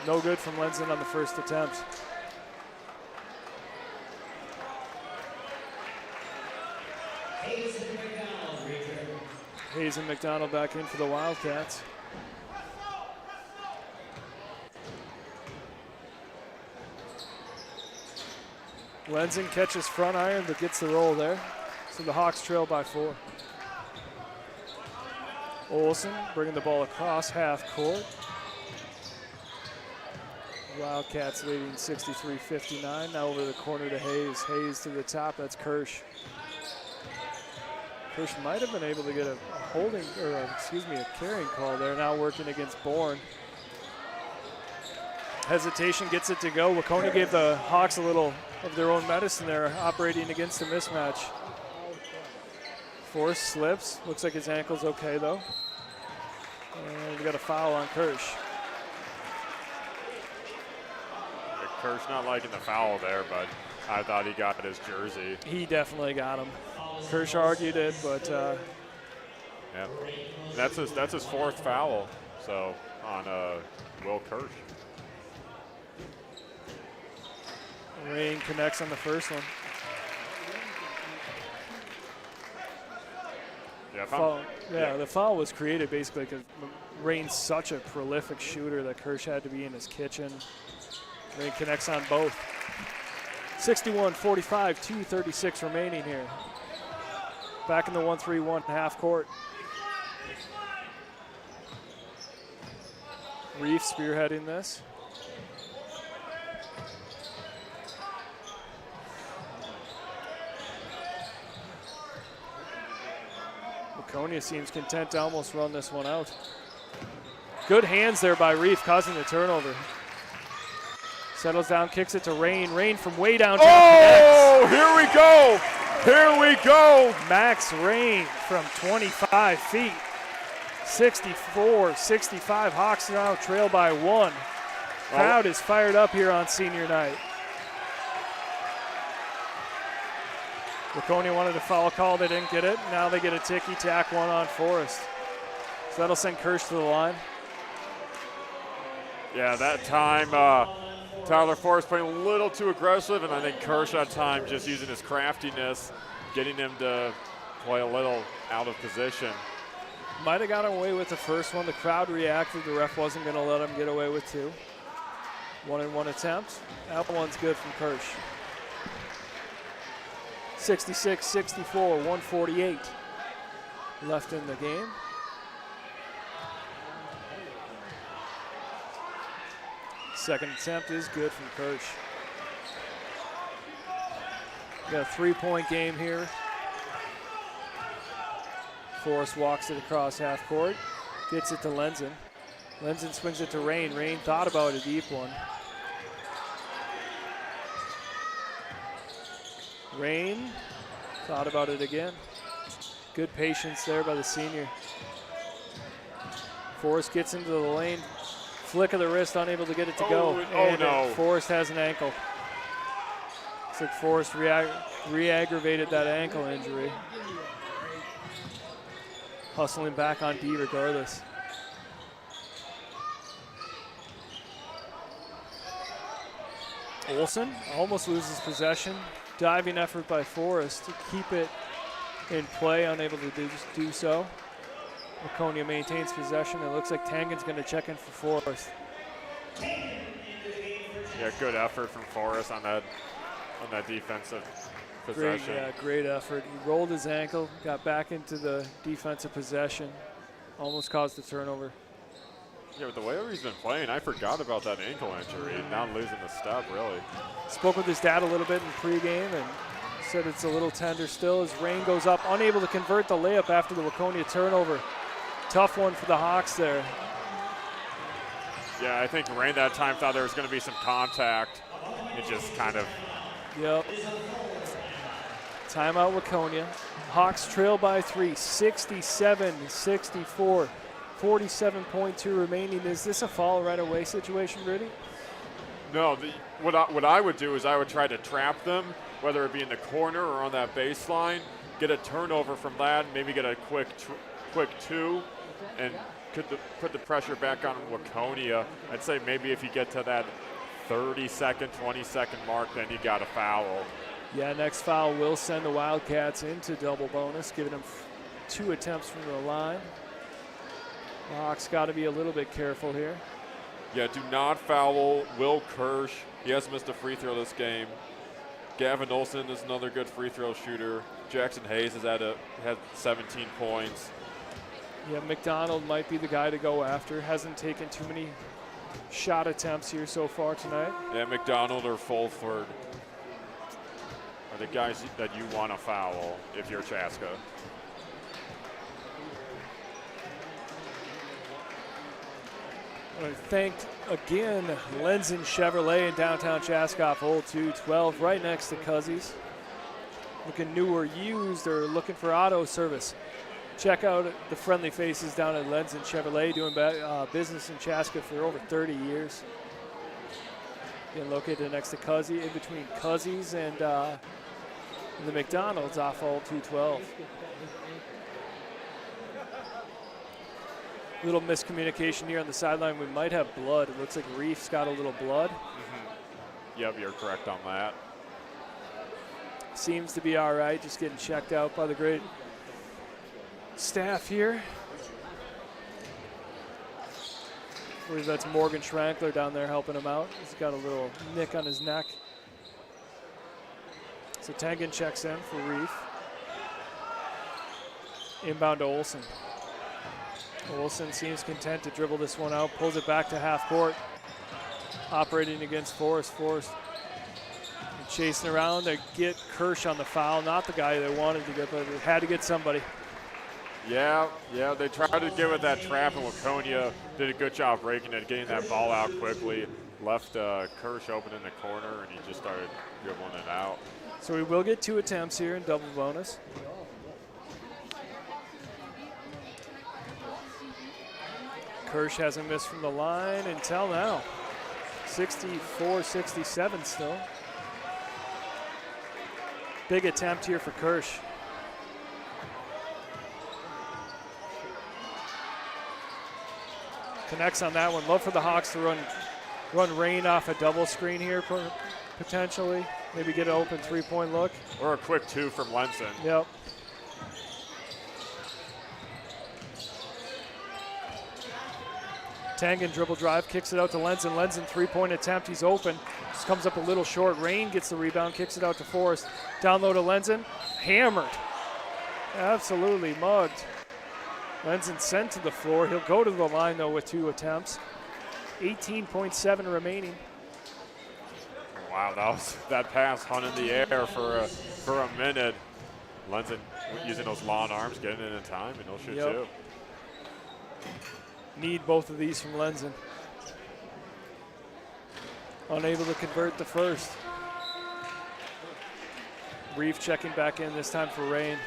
No good from Lenzen on the first attempt. Hayes and McDonald back in for the Wildcats. Lenzen catches front iron but gets the roll there. So the Hawks trail by 4. Olsen bringing the ball across half court. Wildcats leading 63-59. Now over the corner to Hayes. Hayes to the top, that's Kirsch. Kirsch might have been able to get a carrying call there. Now working against Bourne. Hesitation gets it to go. Waconia gave the Hawks a little of their own medicine there, operating against the mismatch. Forrest slips. Looks like his ankle's okay though. And we got a foul on Kirsch. Kirsch not liking the foul there, but I thought he got his jersey. He definitely got him. Kirsch argued it, but Yeah, that's his fourth foul. So on Will Kirsch. Rain connects on the first one. Yeah, The foul was created basically because Rain's such a prolific shooter that Kirsch had to be in his kitchen. Rain connects on both. 61-45, 2:36 remaining here. Back in the 1-3-1 half court. Reef spearheading this. Waconia seems content to almost run this one out. Good hands there by Reef, causing the turnover. Settles down, kicks it to Rain. Rain from way downtown. Oh, here we go. Here we go. Max Rain from 25 feet. 64-65. Hawks now trail by 1. Crowd is fired up here on senior night. Waconia wanted a foul call, they didn't get it. Now they get a ticky-tack one on Forrest. So that'll send Kirsch to the line. Yeah, that time Tyler Forrest playing a little too aggressive, and I think Kirsch that time just using his craftiness, getting him to play a little out of position. Might have got away with the first one. The crowd reacted. The ref wasn't going to let him get away with 2. 1-and-1 attempt. That one's good from Kirsch. 66-64, 148 left in the game. Second attempt is good from Kirsch. Got a 3-point game here. Forrest walks it across half court, gets it to Lenzen. Lenzen swings it to Rain. Rain thought about a deep one. Rain thought about it again. Good patience there by the senior. Forrest gets into the lane. Flick of the wrist, unable to get it to go. Oh no. Forrest has an ankle. Looks like Forrest re-aggravated that ankle injury. Hustling back on D regardless. Olsen almost loses possession. Diving effort by Forrest to keep it in play, unable to do so. Waconia maintains possession. It looks like Tangen's going to check in for Forrest. Yeah, good effort from Forrest on that defensive possession. Great effort. He rolled his ankle, got back into the defensive possession, almost caused the turnover. Yeah, but the way he's been playing, I forgot about that ankle injury. Now losing the step, really. Spoke with his dad a little bit in pregame and said it's a little tender still as Rain goes up, unable to convert the layup after the Waconia turnover. Tough one for the Hawks there. Yeah, I think Rain that time thought there was going to be some contact. It just kind of. Yep. Timeout Waconia. Hawks trail by 3, 67-64. 47.2 remaining. Is this a fall right away situation, Rudy? No, what I would do is I would try to trap them, whether it be in the corner or on that baseline, get a turnover from that, maybe get a quick 2, and put the pressure back on Waconia. I'd say maybe if you get to that 30-second, 20-second mark, then you got a foul. Yeah, next foul will send the Wildcats into double bonus, giving them 2 attempts from the line. The Hawks got to be a little bit careful here. Yeah, do not foul Will Kirsch. He has missed a free throw this game. Gavin Olsen is another good free throw shooter. Jackson Hayes has had 17 points. Yeah, McDonald might be the guy to go after. Hasn't taken too many shot attempts here so far tonight. Yeah, McDonald or Fulford are the guys that you want to foul if you're Chaska. I thanked again Lenzen Chevrolet in downtown Chaska off hole 212, right next to Cuzzies. Looking new or used or looking for auto service. Check out the friendly faces down at Lenzen Chevrolet, doing business in Chaska for over 30 years. Being located next to Cuzzy, in between Cuzzy's and the McDonald's off all 212. Little miscommunication here on the sideline. We might have blood. It looks like Reef's got a little blood. Yep, you're correct on that. Seems to be all right, just getting checked out by the great staff here. I believe that's Morgan Schrankler down there helping him out. He's got a little nick on his neck. So Tangen checks in for Reef. Inbound to Olsen. Olsen seems content to dribble this one out, pulls it back to half court. Operating against Forrest. Forrest chasing around to get Kirsch on the foul. Not the guy they wanted to get, but they had to get somebody. Yeah, they tried to get with that trap, and Waconia did a good job breaking it, getting that ball out quickly. Left Kirsch open in the corner, and he just started dribbling it out. So we will get 2 attempts here in double bonus. Kirsch hasn't missed from the line until now. 64-67 still. Big attempt here for Kirsch. Connects on that one. Love for the Hawks to run Rain off a double screen here potentially. Maybe get an open 3-point look. Or a quick 2 from Lenson. Yep. Tangen dribble drive, kicks it out to Lenzen. Lenzen 3-point attempt, he's open. Just comes up a little short. Rain gets the rebound, kicks it out to Forrest. Down low to Lenzen, hammered. Absolutely mugged. Lenzen sent to the floor. He'll go to the line though with 2 attempts. 18.7 remaining. Wow, that pass hung in the air for a minute. Lenzen using those long arms, getting it in time, and he'll shoot too. Need both of these from Lenzen. Unable to convert the first. Reef checking back in, this time for Rain.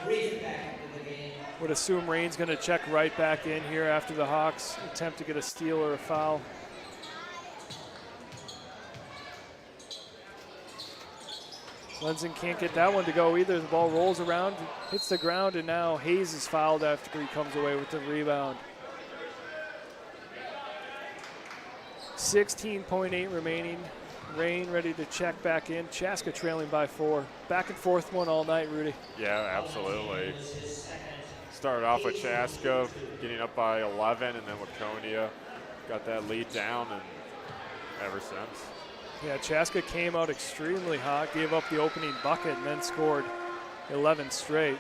Reef back into the game. Would assume Rain's going to check right back in here after the Hawks attempt to get a steal or a foul. Lenzen can't get that one to go either. The ball rolls around, hits the ground, and now Hayes is fouled after he comes away with the rebound. 16.8 remaining. Rain ready to check back in. Chaska trailing by 4. Back and forth one all night, Rudy. Yeah, absolutely. Started off with Chaska getting up by 11, and then Waconia got that lead down, and ever since. Yeah, Chaska came out extremely hot, gave up the opening bucket, and then scored 11 straight.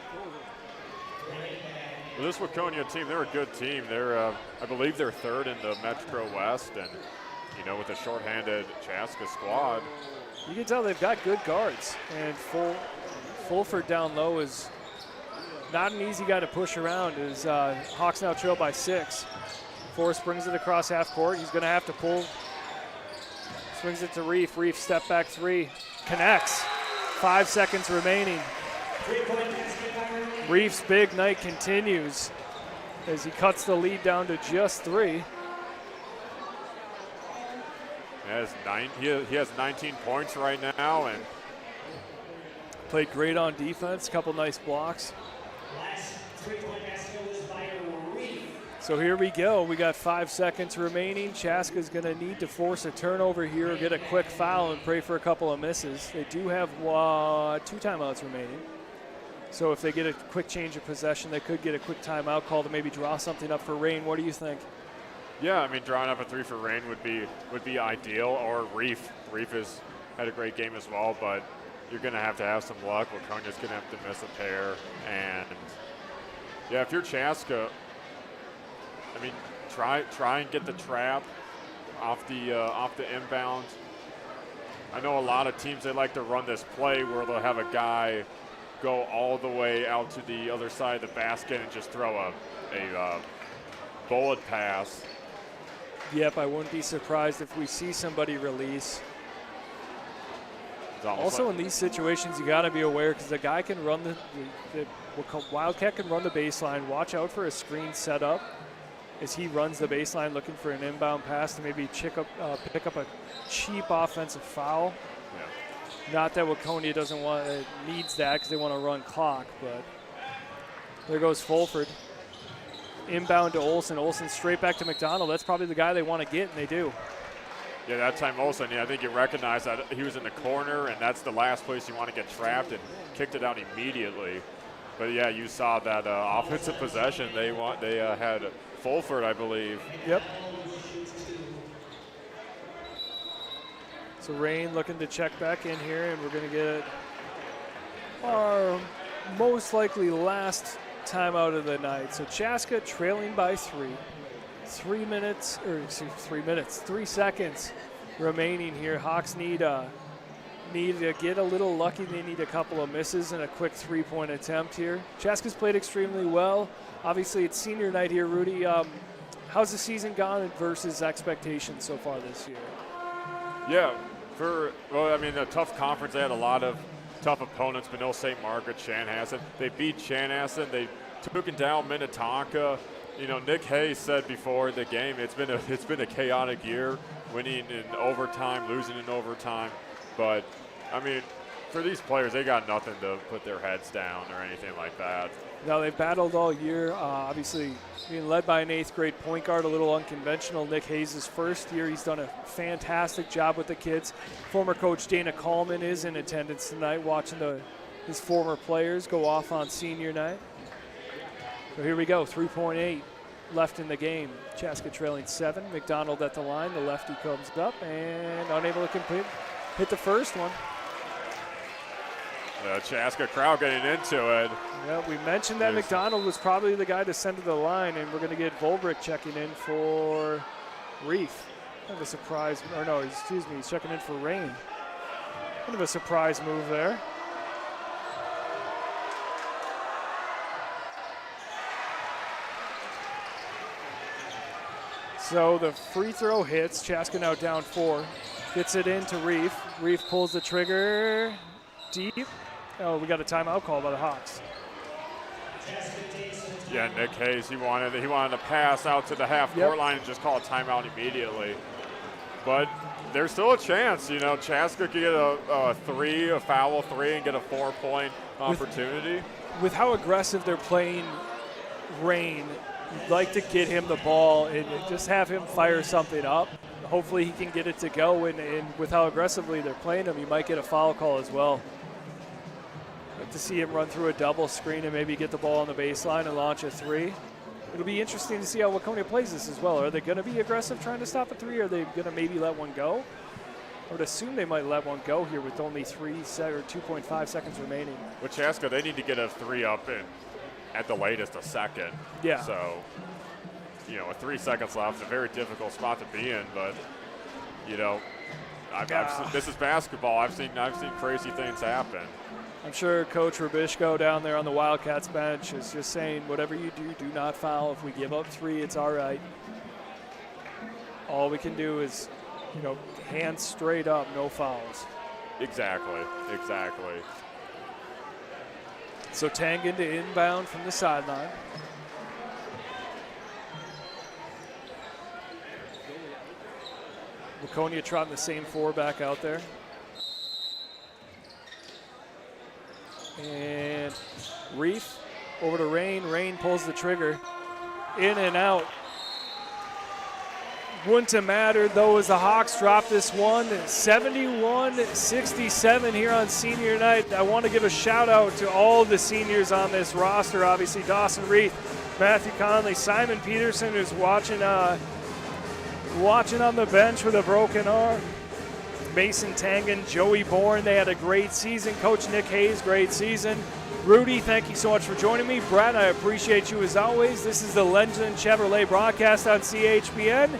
Well, this Waconia team, they're a good team. They're, I believe they're 3rd in the Metro West, and you know, with a shorthanded Chaska squad. You can tell they've got good guards, and Fulford down low is not an easy guy to push around. As Hawks now trail by 6. Forrest brings it across half court. He's going to have to pull. Swings it to Reef. Reef step back 3. Connects. 5 seconds remaining. Reef's big night continues as he cuts the lead down to just 3. He has 19 points right now, and played great on defense. Couple nice blocks. So here we go. We got 5 seconds remaining. Chaska's going to need to force a turnover here or get a quick foul and pray for a couple of misses. They do have 2 timeouts remaining. So if they get a quick change of possession, they could get a quick timeout call to maybe draw something up for Rain. What do you think? Yeah, I mean, drawing up a 3 for Rain would be ideal, or Reef. Reef has had a great game as well, but you're going to have some luck. Waconia's going to have to miss a pair, and yeah, if you're Chaska, I mean, try and get the trap off the inbound. I know a lot of teams, they like to run this play where they'll have a guy go all the way out to the other side of the basket and just throw a bullet pass. Yep, I wouldn't be surprised if we see somebody release. Also, in these situations, you got to be aware because the guy can run the Wildcat can run the baseline. Watch out for a screen setup. as he runs the baseline looking for an inbound pass to maybe pick up a cheap offensive foul. Yeah. Not that Waconia needs that because they want to run clock, but there goes Fulford. Inbound to Olsen. Olsen straight back to McDonald. That's probably the guy they want to get, and they do. Yeah, that time Olsen, I think you recognize that he was in the corner, and that's the last place you want to get trapped, and kicked it out immediately. But yeah, you saw that offensive possession. They had Fulford, I believe. Yep. So Rain looking to check back in here, and we're going to get our most likely last time out of the night. So Chaska trailing by 3. 3 seconds remaining here. Hawks need to get a little lucky. They need a couple of misses and a quick 3-point attempt here. Chaska's played extremely well. Obviously, it's senior night here. Rudy, how's the season gone versus expectations so far this year? Yeah, a tough conference. They had a lot of tough opponents. Benil St. Margaret, Chanhassen. They beat Chanhassen. They took down Minnetonka. You know, Nick Hayes said before the game, it's been a chaotic year, winning in overtime, losing in overtime. But I mean, for these players, they got nothing to put their heads down or anything like that. No, they've battled all year. Obviously, being led by an 8th grade point guard, a little unconventional. Nick Hayes' first year, he's done a fantastic job with the kids. Former coach Dana Coleman is in attendance tonight, watching his former players go off on senior night. So here we go, 3.8 left in the game. Chaska trailing 7. McDonald at the line. The lefty comes up and unable to hit the first one. The Chaska crowd getting into it. Yeah, we mentioned that McDonald was probably the guy to send to the line, and we're going to get Volbrick checking in for Reef. Kind of a surprise, or no, excuse me, he's checking in for Rain. Kind of a surprise move there. So the free throw hits. Chaska now down 4. Gets it into Reef. Reef pulls the trigger deep. Oh, we got a timeout call by the Hawks. Yeah, Nick Hayes, he wanted to pass out to the half-court line and just call a timeout immediately. But there's still a chance, you know, Chaska could get a foul 3, and get a 4-point opportunity. With how aggressive they're playing Rain, you'd like to get him the ball and just have him fire something up. Hopefully he can get it to go, and with how aggressively they're playing him, you might get a foul call as well. Like to see him run through a double screen and maybe get the ball on the baseline and launch a 3. It'll be interesting to see how Waconia plays this as well. Are they going to be aggressive trying to stop a 3, or are they going to maybe let one go? I would assume they might let one go here with only 2.5 seconds remaining. With Chaska, they need to get a 3 up in at the latest a second. Yeah. So, you know, with 3 seconds left, a very difficult spot to be in. But, you know, this is basketball. I've seen crazy things happen. I'm sure Coach Rabishko down there on the Wildcats bench is just saying, whatever you do, do not foul. If we give up 3, it's all right. All we can do is, you know, hands straight up, no fouls. Exactly. So Tangen to inbound from the sideline. Waconia trotting the same 4 back out there. And Reef over to Rain. Rain pulls the trigger. In and out. Wouldn't have mattered though as the Hawks drop this one. 71-67 here on senior night. I want to give a shout out to all the seniors on this roster. Obviously Dawson Reith, Matthew Conley, Simon Peterson, who's watching on the bench with a broken arm. Mason Tangen, Joey Bourne, they had a great season. Coach Nick Hayes, great season. Rudy, thank you so much for joining me. Brett, I appreciate you as always. This is the Legend Chevrolet broadcast on CHBN.